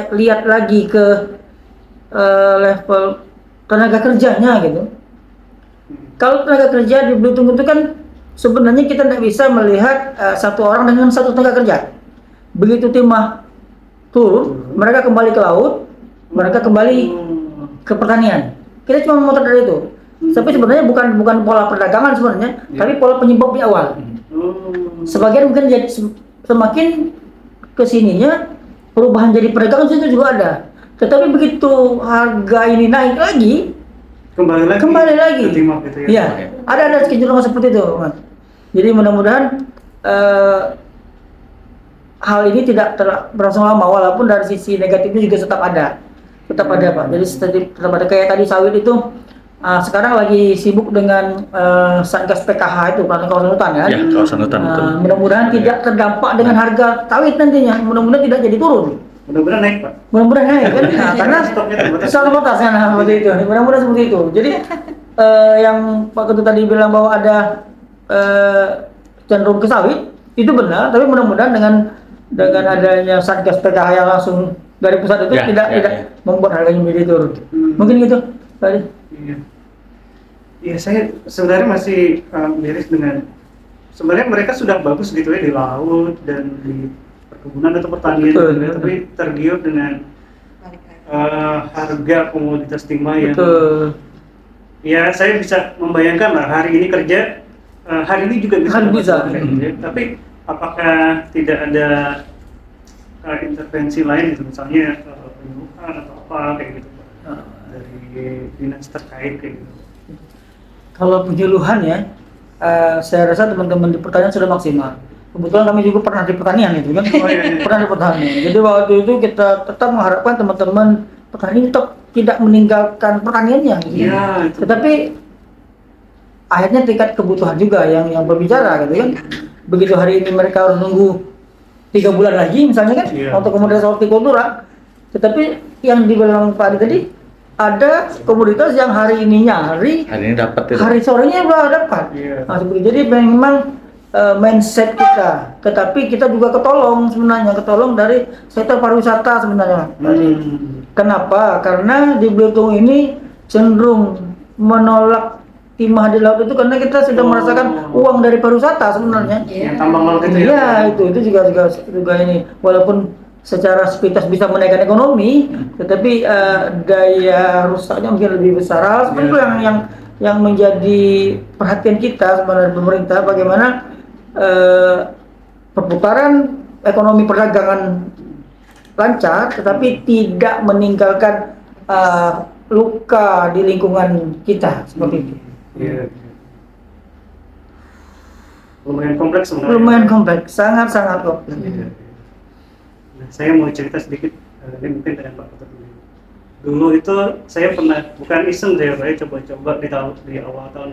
lihat lagi ke level tenaga kerjanya gitu. Kalau tenaga kerja di Belitung itu kan sebenarnya kita tidak bisa melihat satu orang dengan satu tenaga kerja. Begitu timah turun, mereka kembali ke laut, mereka kembali ke pertanian. Kita cuma memotret dari itu. Tapi sebenarnya bukan pola perdagangan sebenarnya, tapi pola penyebab di awal. Sebagian mungkin jadi semakin kesininya perubahan jadi perdagangan itu juga ada. Tetapi begitu harga ini naik lagi, kembali lagi. Gitu ya. Iya, ada kecenderungan seperti itu, Mas. Jadi mudah-mudahan hal ini tidak berlangsung lama, walaupun dari sisi negatifnya juga tetap ada, Pak. Jadi tetap ada kayak tadi sawit itu. Sekarang lagi sibuk dengan Satgas PKH itu, kawasan hutan kan? Ya, kawasan hutan betul. Mudah-mudahan tidak terdampak dengan harga sawit nantinya. Mudah-mudahan tidak jadi turun. Mudah-mudahan naik, Pak. Mudah-mudahan naik kan? Karena stoknya terbatas. stok terbatas kan, seperti itu. Mudah-mudahan seperti itu. Jadi yang Pak Ketut tadi bilang bahwa ada cenderung ke sawit itu benar, tapi mudah-mudahan dengan adanya Satgas PKH yang langsung dari pusat itu tidak membuat harganya menjadi turun. Mungkin gitu tadi. Iya, saya sebenarnya masih miris dengan sebenarnya mereka sudah bagus gitu ya di laut dan di perkebunan atau pertanian, tapi tergiur dengan harga komoditas timah yang ya saya bisa membayangkan lah hari ini kerja, hari ini juga bisa. Tapi apakah tidak ada intervensi lain gitu, misalnya penyuluhan atau apa kayak gitu Pak, dari dinas terkait kayak gitu? Kalau penyuluhan ya, saya rasa teman-teman di pertanian sudah maksimal. Kebetulan kami juga pernah di pertanian itu kan, pernah di pertanian. Jadi waktu itu kita tetap mengharapkan teman-teman petani tetap tidak meninggalkan pertaniannya. Gitu. Iya. Tetapi akhirnya tingkat kebutuhan juga yang berbicara gitu kan. Begitu hari ini mereka harus nunggu 3 bulan lagi misalnya kan untuk komoditas hortikultura. Tetapi yang dibilang Pak Adi tadi, ada komoditas yang hari ini nyari, Hari ini dapat itu. hari sorenya udah dapat. Nah, seperti jadi memang mindset kita, tetapi kita juga ketolong dari sektor pariwisata sebenarnya. Kenapa? Karena di Belitung ini cenderung menolak timah di laut itu karena kita sudah merasakan uang dari pariwisata sebenarnya. Yang tambang laut itu ya. Itu juga ini walaupun secara sepintas bisa menaikkan ekonomi, tetapi daya rusaknya mungkin lebih besar. Hal seperti itu yang menjadi perhatian kita sebenarnya pemerintah, bagaimana perputaran ekonomi perdagangan lancar, tetapi tidak meninggalkan luka di lingkungan kita seperti itu. Iya. Lumayan kompleks sebenarnya. Lumayan kompleks, sangat-sangat kompleks. Iya. Nah, saya mau cerita sedikit, ini mungkin dengan Pak Ketut dulu. Dulu itu saya pernah, bukan iseng saya coba-coba di awal tahun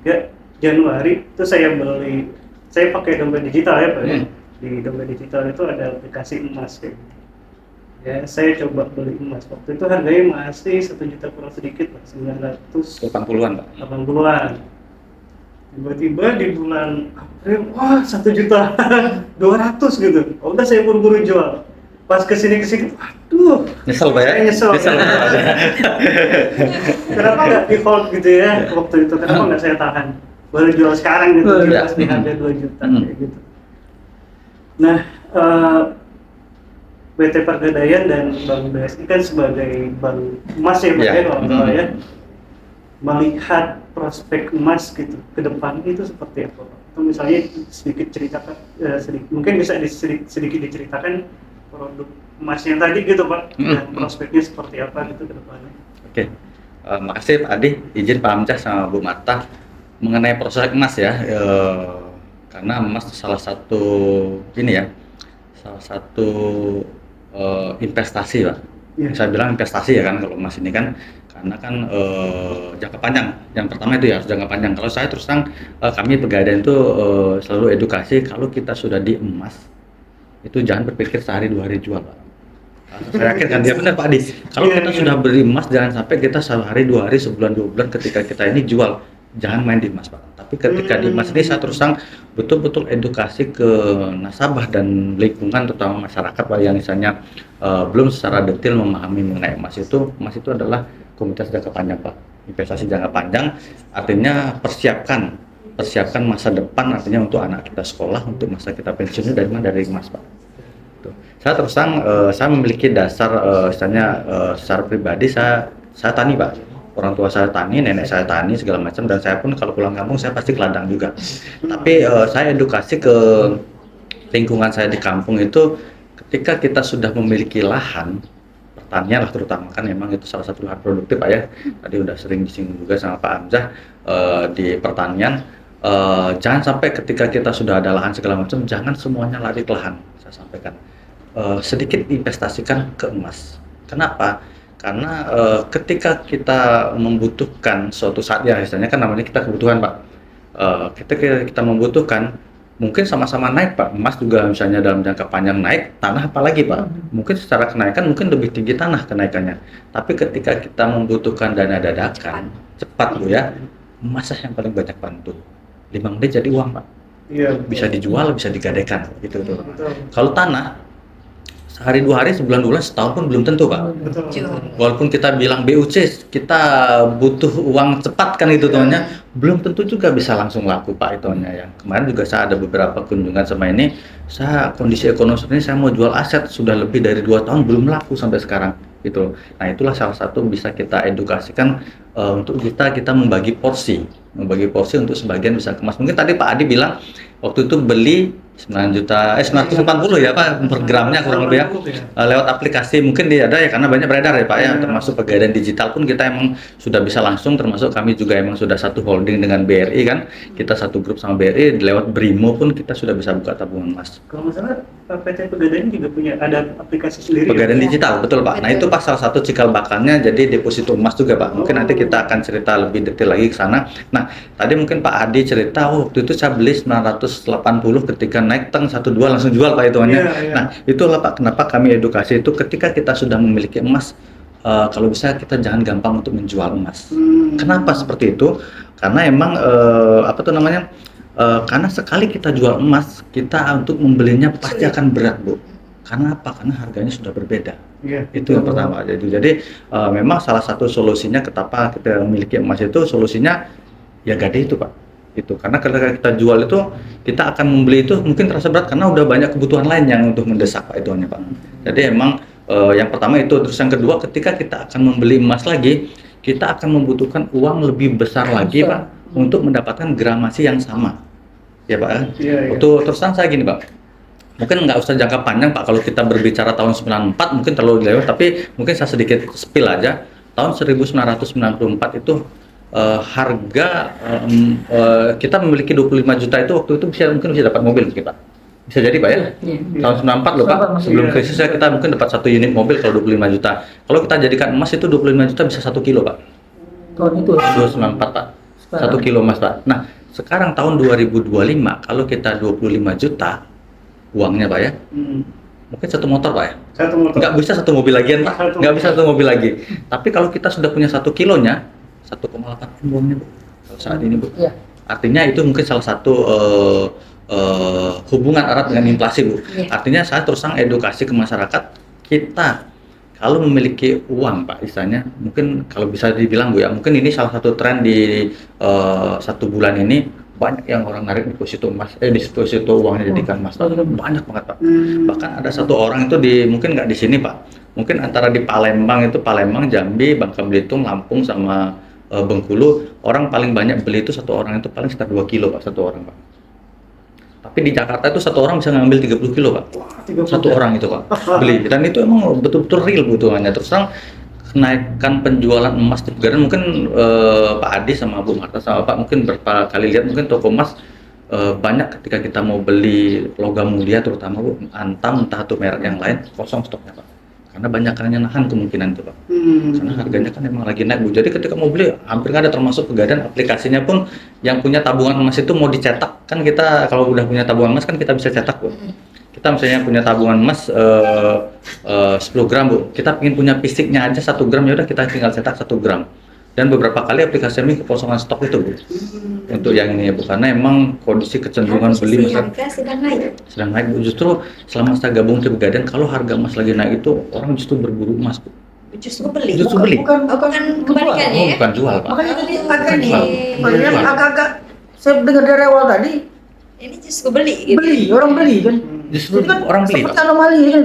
2023 Januari itu saya pakai dompet digital ya Pak ya. Di dompet digital itu ada aplikasi emas kayak gitu. Ya, saya coba beli emas. Waktu itu harganya masih 1 juta kurang sedikit Pak, 80-an Pak. 980-an. Tiba-tiba di bulan April, wah 1 juta 200 gitu. Oh, udah saya buru-buru jual. Pas kesini, waduh, Nyesel Pak ya? saya nyesel. Kenapa nggak di hold gitu ya waktu itu? Kenapa nggak saya tahan? Baru jual sekarang gitu, Iya. pas di harga 2 juta kayak gitu. Nah, BT Pegadaian dan Bank BSI kan sebagai bank emas ya Pak Iya. ya, kalau nggak salah ya, melihat prospek emas gitu ke depan itu seperti apa Pak? Atau misalnya sedikit ceritakan, mungkin bisa sedikit diceritakan produk emasnya tadi gitu Pak, dan prospeknya seperti apa gitu ke depannya. Oke, makasih Pak Adi, izin Pak Amcah sama Bu Marta mengenai prospek emas ya, karena emas salah satu investasi Pak. Iya. Saya bilang investasi ya kan kalau emas ini kan, karena kan jangka panjang. Yang pertama itu ya harus jangka panjang. Kalau saya terus terang, kami Pegadaian itu selalu edukasi kalau kita sudah di emas itu jangan berpikir sehari 2 hari jual Pak. Saya yakin kan dia benar Pak Adi. Kalau kita sudah beli emas jangan sampai kita sehari 2 hari, sebulan 2 bulan ketika kita ini jual. Jangan main di emas Pak. Tapi ketika di emas ini saya terus terang betul-betul edukasi ke nasabah dan lingkungan terutama masyarakat Pak yang misalnya belum secara detail memahami mengenai emas itu adalah komoditas jangka panjang Pak. Investasi jangka panjang artinya persiapkan masa depan, artinya untuk anak kita sekolah, untuk masa kita pensiun dari mana, dari emas Pak. Tuh. Saya terus terang saya memiliki dasar secara pribadi saya tani Pak. Orang tua saya tani, nenek saya tani segala macam, dan saya pun kalau pulang kampung saya pasti ke ladang juga. Tapi saya edukasi ke lingkungan saya di kampung itu ketika kita sudah memiliki lahan pertanian lah terutama, kan memang itu salah satu lahan produktif Pak ya. Tadi udah sering disinggung juga sama Pak Amzah di pertanian. Jangan sampai ketika kita sudah ada lahan segala macam, jangan semuanya lari ke lahan. Saya sampaikan sedikit investasikan ke emas. Kenapa? Karena ketika kita membutuhkan suatu saat ya, misalnya kan namanya kita kebutuhan Pak. Ketika kita membutuhkan, mungkin sama-sama naik Pak. Emas juga misalnya dalam jangka panjang naik, tanah apalagi Pak. Mungkin secara kenaikan mungkin lebih tinggi tanah kenaikannya. Tapi ketika kita membutuhkan dana dadakan, cepat Bu ya, emas yang paling banyak bantu. 5 menit jadi uang Pak. Iya. Bisa dijual, bisa digadaikan gitu tuh. Betul. Kalau tanah sehari 2 hari, sebulan 2 bulan, setahun pun belum tentu Pak. Betul. Walaupun kita bilang BUC, kita butuh uang cepat kan itu tuannya, belum tentu juga bisa langsung laku Pak ituannya ya. Kemarin juga saya ada beberapa kunjungan sama ini, saya kondisi ekonomi seperti ini, saya mau jual aset sudah lebih dari 2 tahun belum laku sampai sekarang gitu. Nah itulah salah satu bisa kita edukasikan untuk kita membagi porsi untuk sebagian bisa kemas. Mungkin tadi Pak Adi bilang waktu itu beli 980 ya Pak per gramnya kurang lebih ya, lewat aplikasi. Mungkin dia ada ya karena banyak beredar ya Pak ya, termasuk Pegadaian digital pun kita emang sudah bisa langsung, termasuk kami juga emang sudah satu holding dengan BRI kan, kita satu grup sama BRI, lewat Brimo pun kita sudah bisa buka tabungan emas. Kalau nggak salah PT Pegadaian juga punya ada aplikasi sendiri. Pegadaian Ya? digital betul Pak. Nah itu Pak salah satu cikal bakalnya jadi deposito emas juga Pak. Mungkin nanti kita akan cerita lebih detail lagi ke sana. Nah tadi mungkin Pak Adi cerita waktu itu saya beli 980 ketika naik teng 12 langsung jual Pak hitungannya. Iya. Nah itulah Pak kenapa kami edukasi itu ketika kita sudah memiliki emas, kalau bisa kita jangan gampang untuk menjual emas. Kenapa seperti itu? Karena emang karena sekali kita jual emas, kita untuk membelinya pasti akan berat Bu. Karena apa? Karena harganya sudah berbeda. Iya. Itu yang pertama. Jadi memang salah satu solusinya kenapa kita memiliki emas itu, solusinya ya gade itu Pak. Itu karena ketika kita jual itu kita akan membeli itu mungkin terasa berat karena udah banyak kebutuhan lain yang untuk mendesak Pak ituannya Pak. Jadi emang yang pertama itu, terus yang kedua ketika kita akan membeli emas lagi, kita akan membutuhkan uang lebih besar lagi Pak untuk mendapatkan gramasi yang sama. Ya Pak. Iya, iya. Terus terang saya gini Pak. Mungkin nggak usah jangka panjang Pak, kalau kita berbicara tahun 94 mungkin terlalu lewat, tapi mungkin saya sedikit spill aja. Tahun 1994 itu harga kita memiliki 25 juta itu waktu itu mungkin bisa dapat mobil mungkin Pak. Bisa jadi Pak ya? Iya. Tahun 94 loh Pak, sebelum krisis ya kita mungkin dapat 1 unit mobil kalau 25 juta. Kalau kita jadikan emas itu 25 juta bisa 1 kilo Pak. Tahun itu ya? 294 Pak, 1 kilo emas Pak. Nah sekarang tahun 2025 kalau kita 25 juta uangnya Pak ya, mungkin 1 motor Pak ya? 1 motor. Nggak bisa 1 mobil lagian Pak, nggak bisa 1 mobil lagi. Tapi kalau kita sudah punya 1 kilonya, 1,8 uangnya Bu, kalau saat ini Bu. Iya. Artinya itu mungkin salah satu hubungan erat dengan inflasi Bu. Iya. Artinya saya terus terang edukasi ke masyarakat, kita kalau memiliki uang Pak, istilahnya mungkin kalau bisa dibilang Bu ya, mungkin ini salah satu tren di 1 bulan ini, banyak yang orang narik deposito emas, deposito uangnya jadikan emas, banyak banget Pak. Bahkan ada 1 orang itu mungkin nggak di sini Pak, mungkin antara di Palembang, Jambi, Bangka Belitung, Lampung sama Bengkulu, orang paling banyak beli itu 1 orang itu paling sekitar 2 kilo Pak, 1 orang Pak. Tapi di Jakarta itu 1 orang bisa ngambil 30 kilo Pak, 1 orang itu Pak beli, dan itu emang betul-betul real butuhannya. Terus terang kenaikan penjualan emas di Pegadaian mungkin Pak Adi sama Bu Marta sama Pak mungkin berapa kali lihat mungkin toko emas banyak ketika kita mau beli logam mulia terutama Bu, Antam entah atau merek yang lain kosong stoknya Pak, karena banyak yang nahan kemungkinan itu Pak. Karena harganya kan emang lagi naik Bu, jadi ketika mau beli hampir nggak ada, termasuk Pegadaian aplikasinya pun yang punya tabungan emas itu mau dicetak, kan kita kalau udah punya tabungan emas kan kita bisa cetak Bu. Kita misalnya punya tabungan emas 10 gram Bu, kita ingin punya fisiknya aja 1 gram, ya udah kita tinggal cetak 1 gram. Dan beberapa kali aplikasi ini kekosongan stok itu Bu, untuk yang ini ya Bu, karena emang kondisi kecenderungan beli harga sedang naik. sedang naik Bu. Justru selama saya gabung di Pegadaian, kalau harga emas lagi naik itu orang justru berburu emas Bu. Justru beli. Justru beli. bukan kebalikannya ya. Bukan jual Pak. Makanya tadi agak Ini. nih, agak-agak saya dengar dari awal tadi, Ini justru beli gitu. orang beli kan. Justru Itu kan orang beli seperti Pak. anomali kan.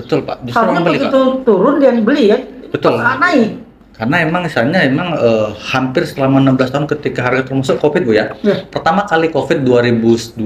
Betul Pak, justru Harusnya orang beli Pak. begitu turun dia beli kan. Betul. Naik. Karena emang misalnya hampir selama 16 tahun ketika harga termasuk Covid Bu ya. Ya. Pertama kali Covid 2020,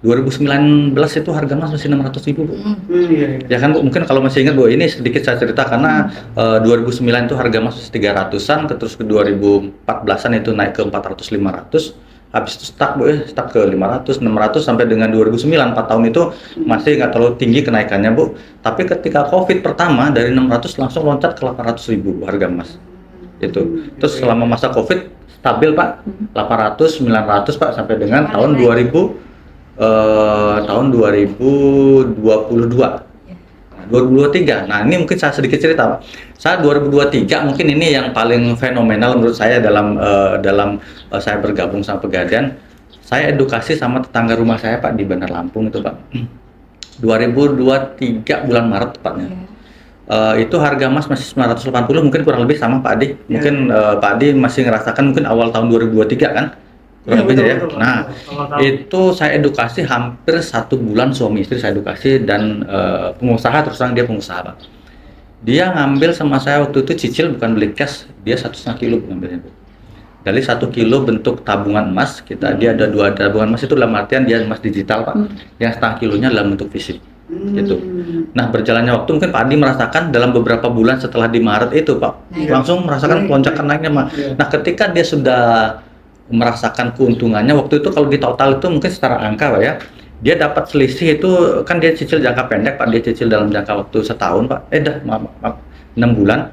2019 itu harga emas masih 600.000 Bu. Iya. Ya kan Bu, mungkin kalau masih ingat Bu, ini sedikit saya cerita karena 2009 itu harga emas masih 300-an, terus ke 2014-an itu naik ke 400-500. Habis itu stuck Bu, stuck ke 500, 600 sampai dengan 2009, 4 tahun itu masih nggak terlalu tinggi kenaikannya Bu. Tapi ketika Covid pertama dari 600 langsung loncat ke 800.000 Bu harga emas. Itu. Terus selama masa Covid stabil Pak, 800, 900 Pak sampai dengan tahun 2022. 2023. Nah, ini mungkin saya sedikit cerita, Pak. Saya 2023 mungkin ini yang paling fenomenal menurut saya dalam saya bergabung sama Pegadaian. Saya edukasi sama tetangga rumah saya, Pak, di Bandar Lampung itu, Pak. 2023 bulan Maret tepatnya. Itu harga emas masih 980, mungkin kurang lebih sama Pak Adi. Mungkin Pak Adi masih ngerasakan mungkin awal tahun 2023 kan? Kurang lebih ya. Nah, itu saya edukasi hampir 1 bulan, suami istri saya edukasi, dan pengusaha, terus terang dia pengusaha Pak. Dia ngambil sama saya waktu itu cicil, bukan beli cash, dia 1,5 kilo ngambilnya Bu. Dari 1 kilo bentuk tabungan emas, dia ada 2 tabungan emas itu dalam artian dia emas digital Pak, yang setengah kilonya dalam bentuk fisik. Gitu. Nah, berjalannya waktu mungkin Pak Adi merasakan dalam beberapa bulan setelah di Maret itu Pak, langsung merasakan lonjakan naiknya Pak. Nah, ketika dia sudah merasakan keuntungannya waktu itu, kalau di total itu mungkin secara angka Pak ya, dia dapat selisih itu kan dia cicil jangka pendek Pak, dia cicil dalam jangka waktu setahun Pak, maaf 6 bulan.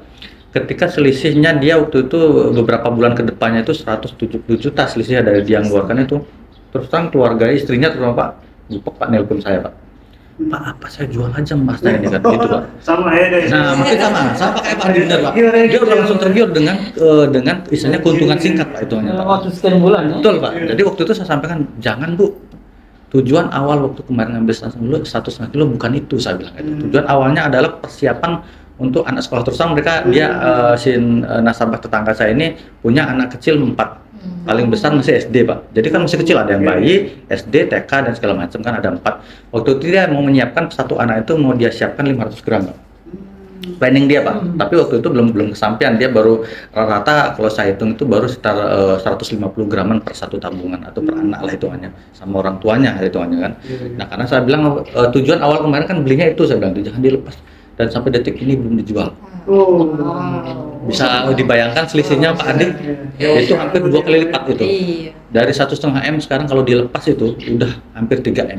Ketika selisihnya dia waktu itu beberapa bulan ke depannya itu 170 juta selisihnya dari dia mengeluarkan itu. Terus terang keluarga istrinya terutama Pak, Pak nelpon saya Pak, Pak, apa saya jual aja emasnya ini kan gitu Pak. Sama ya deh. Nah, mungkin sama kayak Pak Adi bener Pak. Dia udah langsung tergiur dengan istilahnya keuntungan singkat Pak, itu hanya Pak. Waktu sekian bulan ya. Betul Pak. Jadi waktu itu saya sampaikan, jangan Bu. Tujuan awal waktu kemarin ngambil 1,5 kilo bukan itu, saya bilang gitu. Tujuan awalnya adalah persiapan untuk anak sekolah. Terus mereka nasabah tetangga saya ini punya anak kecil 4. Paling besar masih SD Pak, jadi kan masih kecil, ada yang bayi, SD, TK dan segala macam kan, ada 4. Waktu itu dia mau menyiapkan satu anak itu mau dia siapkan 500 gram Pak. planning dia Pak. Tapi waktu itu belum kesampaian, dia baru rata-rata kalau saya hitung itu baru sekitar 150 graman per satu tabungan atau per anak lah hitungannya, sama orang tuanya hitungannya kan. Nah karena saya bilang tujuan awal kemarin kan belinya itu, saya bilang jangan dilepas, dan sampai detik ini belum dijual. Bisa dibayangkan selisihnya Pak Adi, itu hampir 2 kali lipat itu. Dari 1,5 M sekarang kalau dilepas itu udah hampir 3 M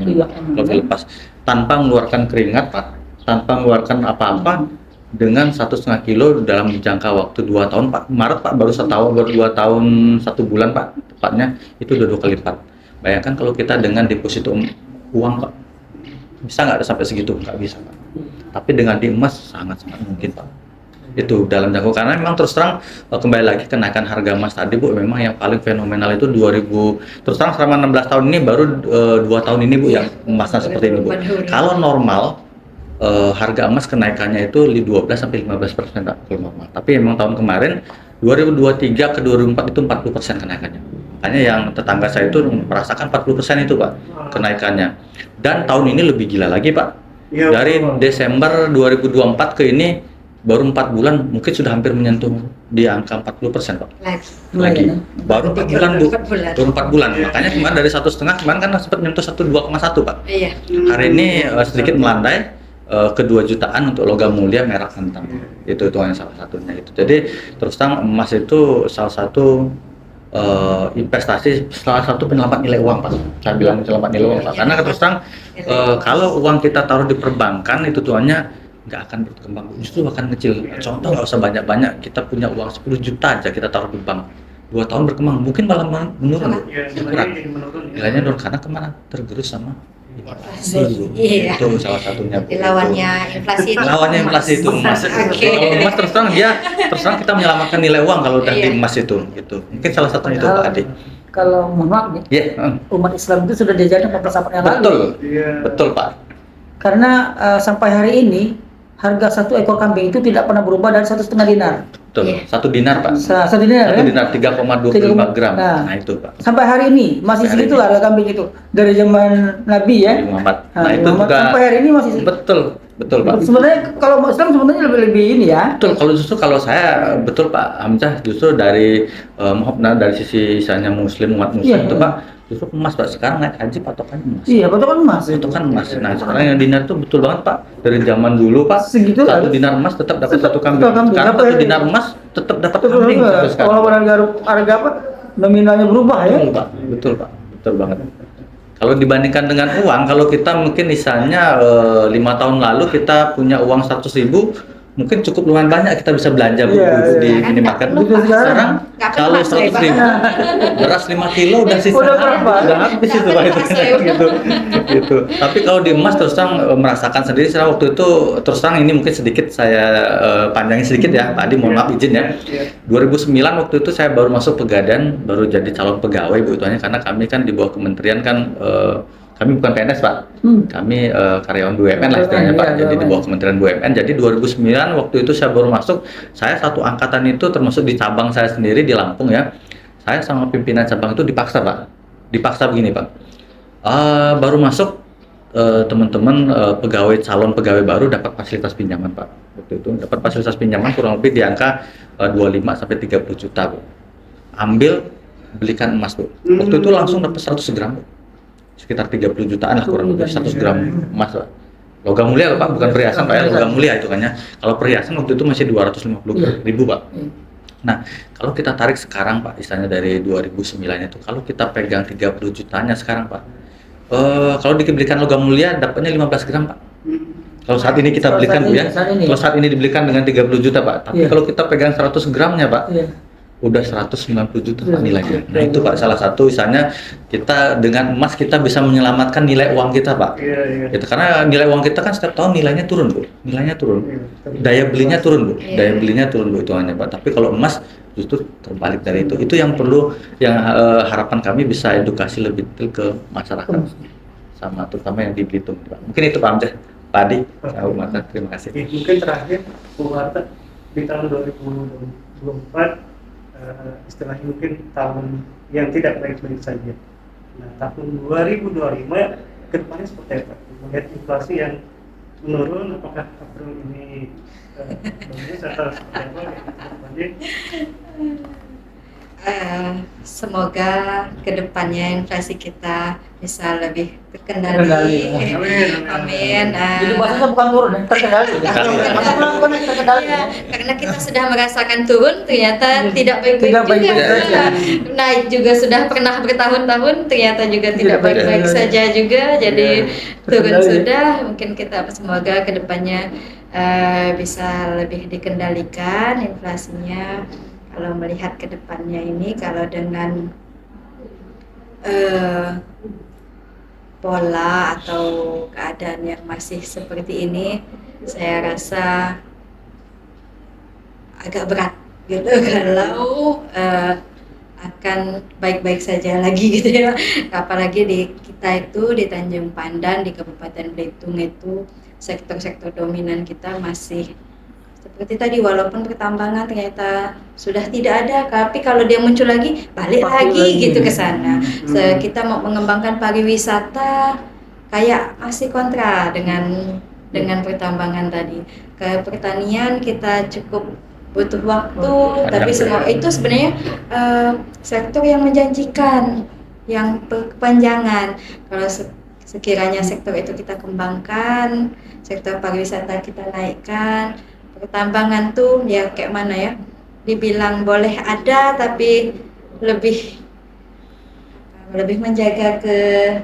kalau dilepas, tanpa mengeluarkan keringat Pak, tanpa mengeluarkan apa-apa, dengan 1,5 kilo dalam jangka waktu 2 tahun Pak. Maret Pak baru 1 tahun, baru 2 tahun 1 bulan Pak, tepatnya itu udah 2 kali lipat. Bayangkan kalau kita dengan deposito uang Pak, bisa nggak ada sampai segitu? Nggak bisa Pak. Tapi dengan di emas sangat-sangat mungkin Pak. Itu dalam jangka, karena memang terus terang kembali lagi kenaikan harga emas tadi Bu, memang yang paling fenomenal itu 2000, terus terang selama 16 tahun ini baru 2 tahun ini Bu yang emasnya seperti ini Bu. Kalau normal harga emas kenaikannya itu 12 sampai 15% Pak, kalau normal. Tapi memang tahun kemarin 2023 ke 2004 itu 40% kenaikannya. Makanya yang tetangga saya itu merasakan 40% itu Pak kenaikannya. Dan tahun ini lebih gila lagi Pak. Dari Desember 2024 ke ini baru 4 bulan mungkin sudah hampir menyentuh di angka 40% Pak. Lagi. Baru 4 bulan Bu. Baru 4 bulan. Makanya kemarin dari 1,5 kemarin kan sempat menyentuh 2,1 Pak. Iya. Hari ini sedikit melandai ke 2 jutaan untuk logam mulia merah kentang. Itu yang salah satunya itu. Jadi terus terang emas itu salah satu investasi, salah satu penyelamat nilai uang Pak. Saya bilang penyelamat nilai uang Pak. Karena terus terang kalau uang kita taruh di perbankan itu tuannya nggak akan berkembang, justru akan kecil. Contoh nggak usah banyak-banyak, kita punya uang 10 juta aja kita taruh di bank, 2 tahun berkembang, mungkin malah menurun, kurang. Nilainya menurun karena kemana? Tergerus sama inflasi. Iya. Itu salah satunya. Lawannya inflasi itu. Lawannya inflasi itu emas. Kalau emas terus terang kita menyelamatkan nilai uang kalau udah di emas itu, gitu. Mungkin salah satunya itu Pak Adi. Kalau mohon maaf nih, umat Islam itu sudah diajarkan 14 abad yang lalu. Betul, betul Pak. Karena sampai hari ini harga 1 ekor kambing itu tidak pernah berubah dari 1,5 dinar. Betul, 1 dinar Pak. 1 dinar, 1 dinar 3,25 gram. Nah itu Pak. Sampai hari ini masih segitu harga kambing itu dari zaman Nabi ya. Muhammad. Nah itu Muhammad, juga. sampai hari ini masih. Betul Pak. Sebenarnya kalau Islam sebenarnya lebih ini ya. Betul, kalau saya betul Pak Hamzah, justru dari dari sisi misalnya umat muslim itu Pak, justru emas Pak, sekarang naik haji patokannya emas. Iya, patokan emas. Patokan emas. Nah sekarang yang dinar itu betul banget Pak, dari zaman dulu Pak, segitu 1 dinar emas tetap dapat 1 kambing. Sekarang 1 dinar emas tetap dapat kambing sampai sekarang. Walaupun harga apa nominalnya berubah ya. Betul Pak, betul banget. Kalau dibandingkan dengan uang, kalau kita mungkin misalnya 5 tahun lalu kita punya uang 100.000, mungkin cukup lumayan banyak kita bisa belanja di minimarket. Sekarang kalau 100.000 beras 5 kilo udah sisa, udah habis itu Pak gitu. Tapi kalau di emas terus terang merasakan sendiri. Saya waktu itu terus terang ini mungkin sedikit saya panjangin sedikit ya Pak Adi, mohon maaf izin ya. 2009 waktu itu saya baru masuk Pegadaian, baru jadi calon pegawai Bu ituannya, karena kami kan di bawah kementerian kan kami bukan PNS Pak, kami karyawan BUMN lah istilahnya Pak, jadi di bawah Kementerian BUMN. Jadi 2009 waktu itu saya baru masuk, saya satu angkatan itu termasuk di cabang saya sendiri di Lampung ya, saya sama pimpinan cabang itu dipaksa Pak, dipaksa begini Pak, baru masuk teman-teman calon pegawai baru dapat fasilitas pinjaman Pak, waktu itu dapat fasilitas pinjaman kurang lebih di angka 25 sampai 30 juta Bu, ambil belikan emas Bu, waktu itu langsung dapat 100 gram Bu, sekitar 30 jutaan lah kurang lebih, 100 gram emas Pak. Logam mulia Pak, bukan perhiasan Pak ya, logam mulia itu kan ya. Kalau perhiasan waktu itu masih 250.000 Pak. Nah, kalau kita tarik sekarang Pak, istilahnya dari 2009 itu, kalau kita pegang 30 jutanya sekarang Pak, kalau dibelikan logam mulia dapatnya 15 gram Pak. Kalau saat ini kita belikan Bu ya, kalau saat ini dibelikan dengan 30 juta Pak, tapi kalau kita pegang 100 gramnya Pak, udah 190 juta Pak nilainya. Nah itu Pak salah satu misalnya kita dengan emas kita bisa menyelamatkan nilai uang kita Pak. Gitu, karena nilai uang kita kan setiap tahun nilainya turun Bu, nilainya turun, daya belinya turun Bu, daya belinya turun Bu itu hanya Pak. Tapi kalau emas justru terbalik dari itu. Itu yang perlu, yang harapan kami bisa edukasi lebih detail ke masyarakat sama terutama yang di Belitung Pak. Mungkin itu Pak Hamzah, Pak Adi, saya hormati, terima kasih. Mungkin terakhir Bu Marta, di tahun 2024 istilahnya mungkin tahun yang tidak baik-baik saja. Nah, tahun 2025 ke depannya seperti apa? Melihat inflasi yang menurun, apakah April ini bagus atau seperti apa kedepannya? Semoga kedepannya inflasi kita bisa lebih Terkendali. terkendali. Amin. Amin. Jadi bahasanya bukan turun, terkendali. Terkendali. Iya, karena kita sudah merasakan turun, ternyata tidak baik-baik Tidak juga. baik-baik saja. Naik juga sudah pernah bertahun-tahun, ternyata juga tidak Tidak baik-baik baik-baik saja juga. Jadi turun Terkendali. sudah, mungkin kita semoga kedepannya bisa lebih dikendalikan inflasinya. Kalau melihat kedepannya ini, kalau dengan pola atau keadaan yang masih seperti ini, saya rasa agak berat gitu kalau akan baik-baik saja lagi gitu ya. Apalagi di kita itu di Tanjung Pandan, di Kabupaten Belitung itu sektor-sektor dominan kita masih seperti tadi, walaupun pertambangan ternyata sudah tidak ada, tapi kalau dia muncul lagi balik lagi gitu ke sana. Kita mau mengembangkan pariwisata kayak masih kontra dengan pertambangan tadi. Ke pertanian kita cukup butuh waktu, tapi semua itu sebenarnya sektor yang menjanjikan, yang berkepanjangan. Kalau sekiranya sektor itu kita kembangkan, sektor pariwisata kita naikkan, pertambangan tuh ya kayak mana ya, dibilang boleh ada tapi lebih menjaga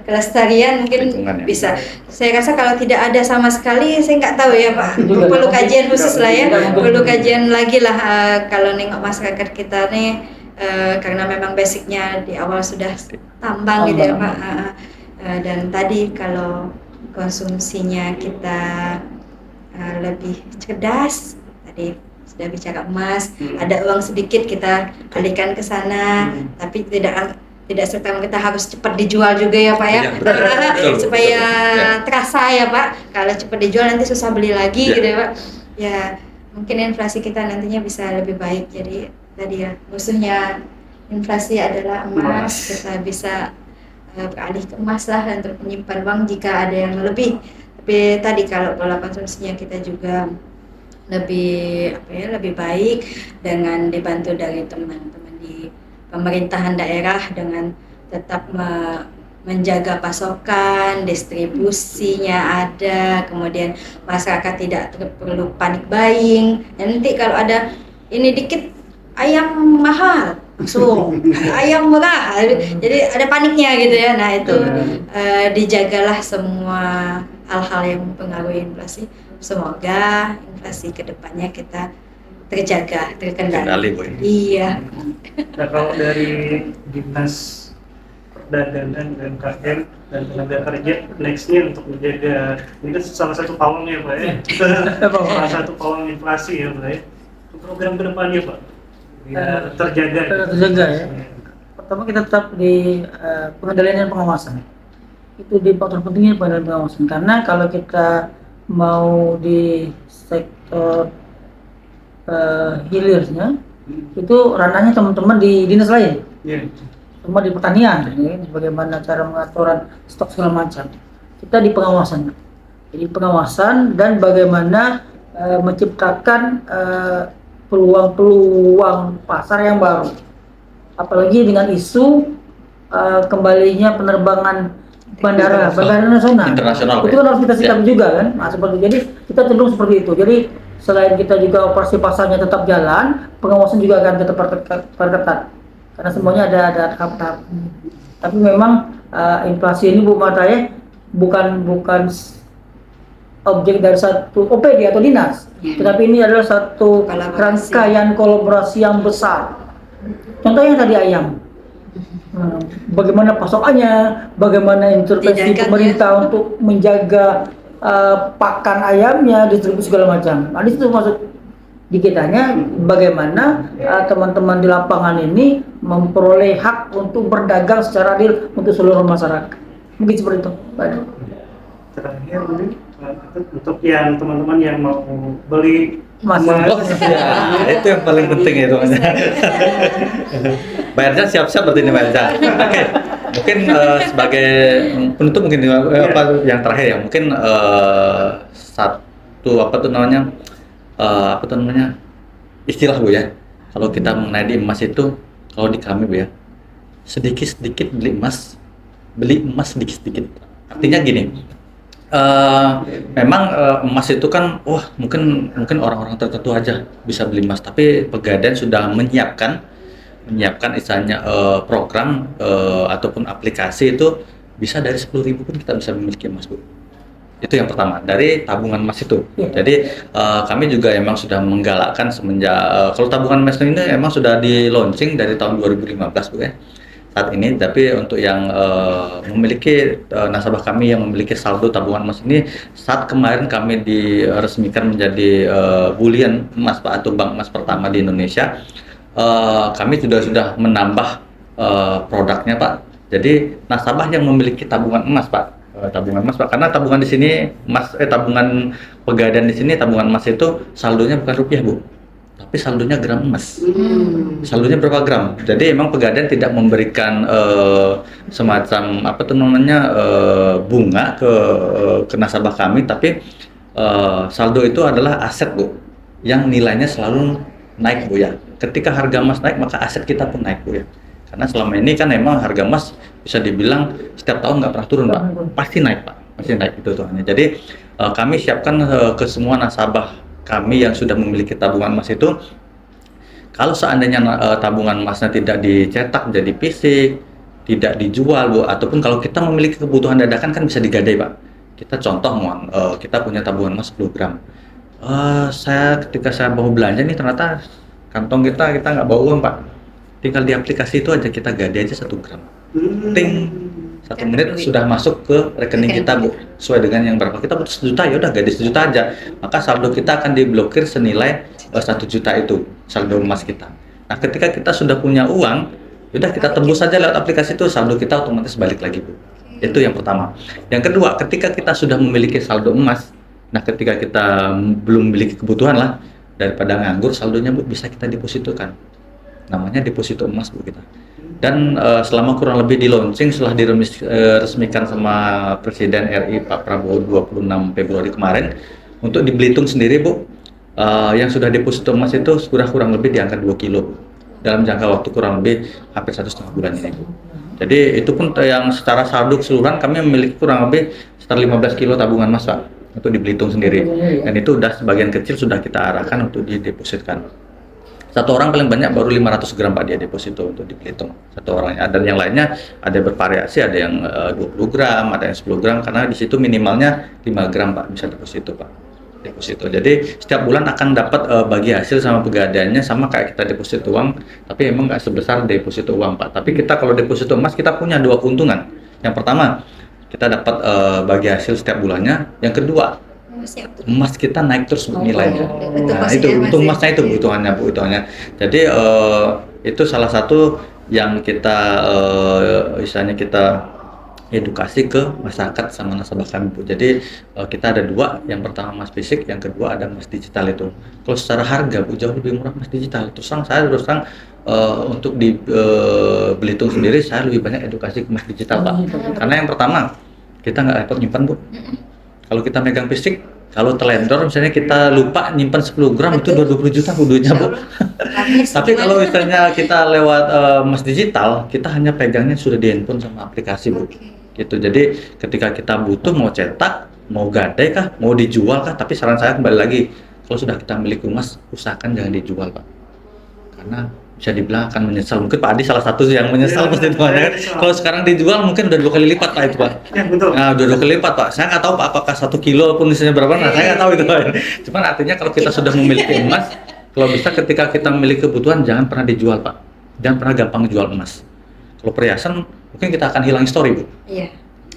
kelestarian mungkin Lingkungan ya. bisa. Saya rasa kalau tidak ada sama sekali, saya nggak tahu ya Pak, perlu kajian khusus lah ya, perlu kajian lagi lah kalau nengok masyarakat kita nih, karena memang basicnya di awal sudah tambang gitu ya Pak. Dan tadi kalau konsumsinya kita lebih cerdas, tadi sudah bicara emas, ada uang sedikit kita alihkan ke sana, tapi tidak serta merta harus cepat dijual juga ya Pak ya, Iya, betul, supaya betul. terasa ya Pak. Kalau cepat dijual nanti susah beli lagi Iya. gitu ya Pak. Ya mungkin inflasi kita nantinya bisa lebih baik. Jadi tadi ya, musuhnya inflasi adalah emas. Kita bisa beralih ke emas lah untuk menyimpan uang jika ada yang lebih. Tapi tadi kalau pola konsumsinya kita juga lebih baik dengan dibantu dari teman-teman di pemerintahan daerah dengan tetap menjaga pasokan, distribusinya ada, kemudian masyarakat tidak perlu panik buying. Dan nanti kalau ada ini dikit ayam mahal, langsung ayam murah, jadi ada paniknya gitu ya. Nah itu dijagalah semua hal-hal yang mempengaruhi inflasi. Semoga inflasi kedepannya kita terjaga, terkendali. Bu. Iya. Nah, kalau dari Dinas Perdagangan, UMKM dan Tenaga Kerja nextnya untuk menjaga, ini kan salah satu pawangnya Pak ya, salah satu pawang inflasi ya Pak ya, program kedepannya Pak biar terjaga. Terjaga ya. Pertama kita tetap di pengendalian dan pengawasan. Itu di faktor pentingnya pengendalian dan pengawasan, karena kalau kita mau di sektor hilirnya itu ranahnya teman-teman di dinas lain, cuma di pertanian, ya, bagaimana cara pengaturan stok segala macam. Kita di pengawasan, jadi pengawasan dan bagaimana menciptakan peluang-peluang pasar yang baru, apalagi dengan isu kembalinya penerbangan bandara nasional. Internasional, Itu kan harus kita sikapi juga kan. Nah, seperti jadi kita cenderung seperti itu. Jadi selain kita juga operasi pasarnya tetap jalan, pengawasan juga akan tetap perketat. Karena semuanya ada tahap-tahap. Tapi memang inflasi ini Bu Mata ya bukan objek dari satu OPD atau dinas, tetapi ini adalah satu rangkaian kolaborasi yang besar. Contohnya tadi ayam. Bagaimana pasokannya, bagaimana intervensi pemerintah untuk menjaga pakan ayamnya, distribusi segala macam. Nah, di situ masuk di kitanya bagaimana teman-teman di lapangan ini memperoleh hak untuk berdagang secara adil untuk seluruh masyarakat. Mungkin seperti itu. Terakhir ini untuk yang teman-teman yang mau beli Mas. Ya, itu yang paling penting itu. Bayarnya siap-siap berarti ini Mbak Elza. Oke. mungkin sebagai penutup mungkin apa yang terakhir ya, mungkin satu apa tuh namanya istilah Bu ya. Kalau kita mengenai di emas itu, kalau di kami Bu ya, sedikit-sedikit beli emas sedikit-sedikit. Artinya gini, memang emas itu kan, wah mungkin orang-orang tertentu aja bisa beli emas, tapi Pegadaian sudah menyiapkan istilahnya program ataupun aplikasi itu bisa dari 10.000 pun kita bisa memiliki emas Bu. Itu yang pertama, dari tabungan emas itu. Jadi kami juga emang sudah menggalakkan semenjak kalau tabungan emas ini emang sudah di launching dari tahun 2015 Bu ya. Saat ini, tapi untuk yang memiliki nasabah kami yang memiliki saldo tabungan emas ini, saat kemarin kami diresmikan menjadi bullion emas Pak, atau bank emas pertama di Indonesia, kami sudah menambah produknya Pak. Jadi nasabah yang memiliki tabungan emas Pak, karena tabungan di sini tabungan Pegadaian di sini, tabungan emas itu saldonya bukan rupiah Bu, tapi saldonya gram emas. Saldonya berapa gram? Jadi emang Pegadaian tidak memberikan semacam apa tuh namanya bunga ke nasabah kami, tapi saldo itu adalah aset Bu, yang nilainya selalu naik Bu ya. Ketika harga emas naik, maka aset kita pun naik Bu ya. Karena selama ini kan emang harga emas bisa dibilang setiap tahun nggak pernah turun Pak, pasti naik Pak, pasti naik itu tuh. Jadi kami siapkan ke semua nasabah kami yang sudah memiliki tabungan emas itu, kalau seandainya tabungan emasnya tidak dicetak jadi fisik, tidak dijual Bu, ataupun kalau kita memiliki kebutuhan dadakan kan bisa digadai Pak. Kita contoh kita punya tabungan emas 10 gram. Ketika saya mau belanja nih, ternyata kantong kita nggak bawa uang Pak. Tinggal di aplikasi itu aja kita gadai aja 1 gram. Ting, 1 menit sudah masuk ke rekening kita Bu, sesuai dengan yang berapa kita butuh 1 juta, ya udah gadai 1 juta aja, maka saldo kita akan diblokir senilai 1 juta itu saldo emas kita. Nah ketika kita sudah punya uang, udah kita tembus saja lewat aplikasi itu, saldo kita otomatis balik lagi Bu. Itu yang pertama. Yang kedua, ketika kita sudah memiliki saldo emas, nah ketika kita belum memiliki kebutuhan lah, daripada nganggur, saldonya Bu bisa kita depositokan. Namanya deposito emas Bu kita. Dan selama kurang lebih di launching setelah diresmikan sama Presiden RI Pak Prabowo 26 Februari kemarin, untuk di Belitung sendiri Bu, yang sudah deposito emas itu kurang lebih di angka 2 kilo dalam jangka waktu kurang lebih hampir 1,5 bulan ini Bu. Jadi itu pun yang secara saldo keseluruhan kami memiliki kurang lebih sekitar 15 kilo tabungan emas Pak, untuk di Belitung sendiri. Dan itu udah sebagian kecil sudah kita arahkan untuk didepositkan. Satu orang paling banyak baru 500 gram Pak dia deposito untuk di Belitung, satu orangnya. Dan yang lainnya ada bervariasi, ada yang 20 gram, ada yang 10 gram, karena di situ minimalnya 5 gram Pak bisa deposito Pak. Deposito. Jadi setiap bulan akan dapat bagi hasil sama Pegadaiannya, sama kayak kita deposito uang, tapi emang nggak sebesar deposito uang Pak. Tapi kita kalau deposito emas kita punya 2 keuntungan. Yang pertama, kita dapat bagi hasil setiap bulannya. Yang kedua, emas kita naik terus nilainya. Nah itu untung emasnya itu kebutuhannya Bu, hitungannya. Jadi itu salah satu yang kita misalnya kita edukasi ke masyarakat sama nasabah kami Bu. Jadi kita ada 2, yang pertama emas fisik, yang kedua ada emas digital itu. Kalau secara harga Bu jauh lebih murah emas digital. Terus terang untuk di Belitung sendiri saya lebih banyak edukasi ke emas digital Pak. Karena yang pertama kita nggak repot nyimpan Bu. Kalau kita megang fisik, kalau telendor misalnya kita lupa nyimpan 10 gram, itu 20 juta duitnya Bu. Tapi kalau misalnya kita lewat emas digital, kita hanya pegangnya sudah di handphone sama aplikasi Bu. Gitu. Jadi ketika kita butuh, mau cetak, mau gadai kah, mau dijual kah, tapi saran saya kembali lagi, kalau sudah kita miliki emas, usahakan jangan dijual Pak. Karena bisa dibilang akan menyesal. Mungkin Pak Adi salah satu yang menyesal pasti itu kan. Kalau sekarang dijual mungkin udah 2 kali lipat Pak itu Pak. Ya betul. Nah udah 2 kali lipat Pak. Saya nggak tahu Pak apakah 1 kilo pun isinya berapa. Nah saya nggak tahu itu Pak. Cuman artinya kalau kita sudah memiliki emas, kalau bisa ketika kita memiliki kebutuhan jangan pernah dijual Pak. Jangan pernah gampang jual emas. Kalau perhiasan mungkin kita akan hilang story Bu. Iya.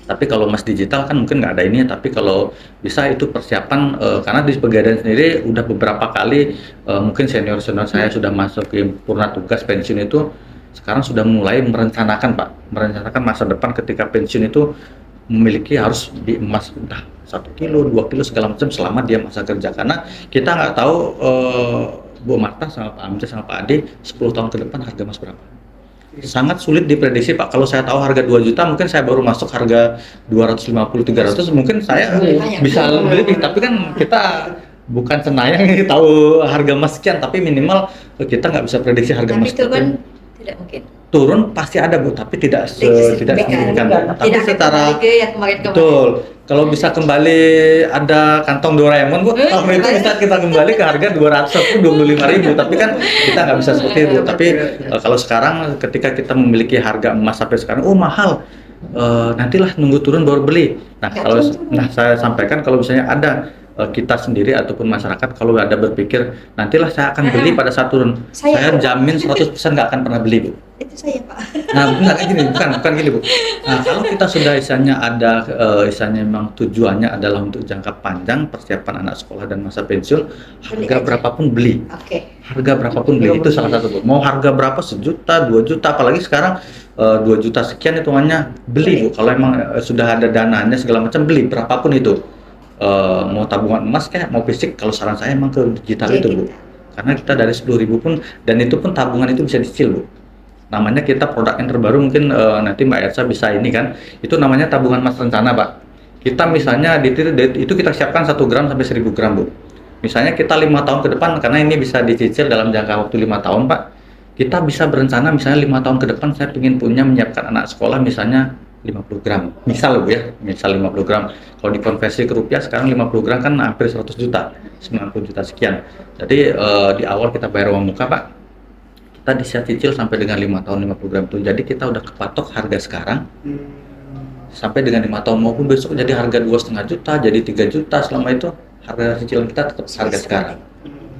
Tapi kalau emas digital kan mungkin nggak ada ini, tapi kalau bisa itu persiapan, karena di Pegadaian sendiri udah beberapa kali mungkin senior saya sudah masuk ke purna tugas pensiun itu, sekarang sudah mulai merencanakan Pak, merencanakan masa depan ketika pensiun itu memiliki harus di emas entah 1 kilo, 2 kilo segala macam selama dia masa kerja, karena kita nggak tahu Bu Marta sama Pak Amca sama Pak Ade 10 tahun ke depan harga emas berapa. sangat sulit diprediksi Pak. Kalau saya tahu harga 2 juta, mungkin saya baru masuk harga 250-300, mungkin saya bisa lebih. Tapi kan kita bukan Senayang nih tahu harga emas sekian, tapi minimal kita nggak bisa prediksi harga Tapi emas itu kan sekian. tidak mungkin. Turun pasti ada Bu, tapi tidak Signifikan. signifikan. Tapi Tidak akan secara kembali ke yang kemarin-kemarin. betul. Kalau bisa kembali ada kantong Doraemon Bu, tahun itu bisa kita kembali ke harga 225.000, tapi kan kita nggak bisa seperti itu. Tapi kalau sekarang ketika kita memiliki harga emas sampai sekarang, oh mahal, nantilah nunggu turun baru beli. Nah kalau saya sampaikan kalau misalnya ada kita sendiri ataupun masyarakat kalau ada berpikir nantilah saya akan beli pada saat turun, saya jamin 100% nggak akan pernah beli Bu. Itu saya Pak. Nah, benar gini, bukan gini Bu. Nah, kalau kita sudah isanya ada, isanya memang tujuannya adalah untuk jangka panjang persiapan anak sekolah dan masa pensiun, harga berapapun beli. Oke. Harga berapapun beli itu salah satu Bu. Mau harga berapa, 1 juta, 2 juta, apalagi sekarang 2 juta sekian hitungannya beli Bu. Kalau emang sudah ada dananya segala macam beli berapapun itu. Mau tabungan emas kayak mau fisik, kalau saran saya emang ke digital itu Bu. Karena kita dari 10.000 pun, dan itu pun tabungan itu bisa dicicil Bu. Namanya kita produk yang terbaru mungkin nanti Mbak Elsa bisa ini kan, itu namanya tabungan emas rencana Pak. Kita misalnya itu kita siapkan 1 gram sampai 1.000 gram Bu. Misalnya kita 5 tahun ke depan, karena ini bisa dicicil dalam jangka waktu 5 tahun Pak, kita bisa berencana misalnya 5 tahun ke depan saya ingin punya menyiapkan anak sekolah misalnya 50 gram, misal Bu ya, misal 50 gram. Kalau dikonversi ke rupiah sekarang 50 gram kan hampir 100 juta, 90 juta sekian. Jadi di awal kita bayar uang muka Pak, kita bisa cicil sampai dengan 5 tahun 50 gram itu. Jadi kita udah kepatok harga sekarang sampai dengan 5 tahun, maupun besok jadi harga 2,5 juta, jadi 3 juta, selama itu harga cicilan kita tetap harga sekarang.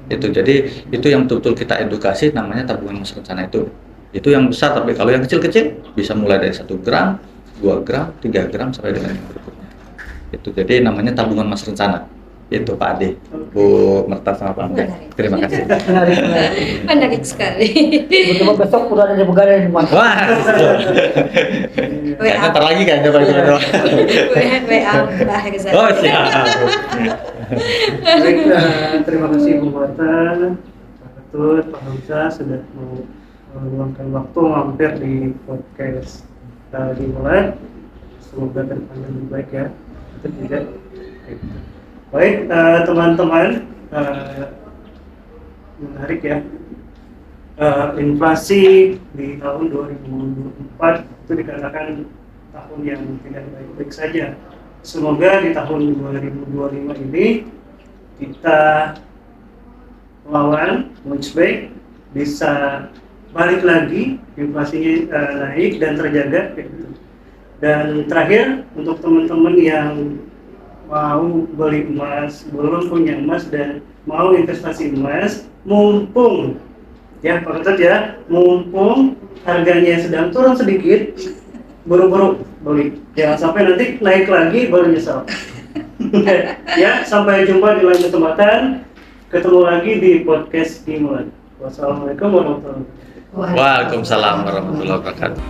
Itu jadi itu yang betul-betul kita edukasi, namanya tabungan emas rencana itu. Itu yang besar, tapi kalau yang kecil-kecil bisa mulai dari 1 gram, 2 gram, 3 gram sampai dengan yang berikutnya. Itu jadi namanya tabungan emas rencana. Itu Pak Ade, Bu Merta sama Pak Ampe. Terima kasih. Menarik sekali. Tiba-tiba besok udah ada di Pegadaian di mana? Wah, kayaknya ntar lagi kayaknya Pak Ade. WA Mbak Herzan. Oh siap. Baik, terima kasih Bu Marta, Pak Ketut, Pak Hamzah sudah mau meluangkan waktu mampir di podcast dimulai. Semoga kedepannya lebih baik ya. Itu tidak. Baik, teman-teman, menarik ya. Inflasi di tahun 2024 itu dikatakan tahun yang tidak baik-baik saja. Semoga di tahun 2025 ini kita melawan, bounce back, bisa balik lagi, inflasinya naik dan terjaga. Gitu. Dan terakhir, untuk teman-teman yang mau beli emas, belum punya emas dan mau investasi emas, mumpung ya Pak Ketut ya, mumpung harganya sedang turun sedikit, buru-buru beli. Jangan sampai nanti naik lagi baru nyesal. Ya, sampai jumpa di lain kesempatan. Ketemu lagi di podcast Dimulai. Wassalamualaikum warahmatullahi wabarakatuh. Waalaikumsalam warahmatullahi wabarakatuh.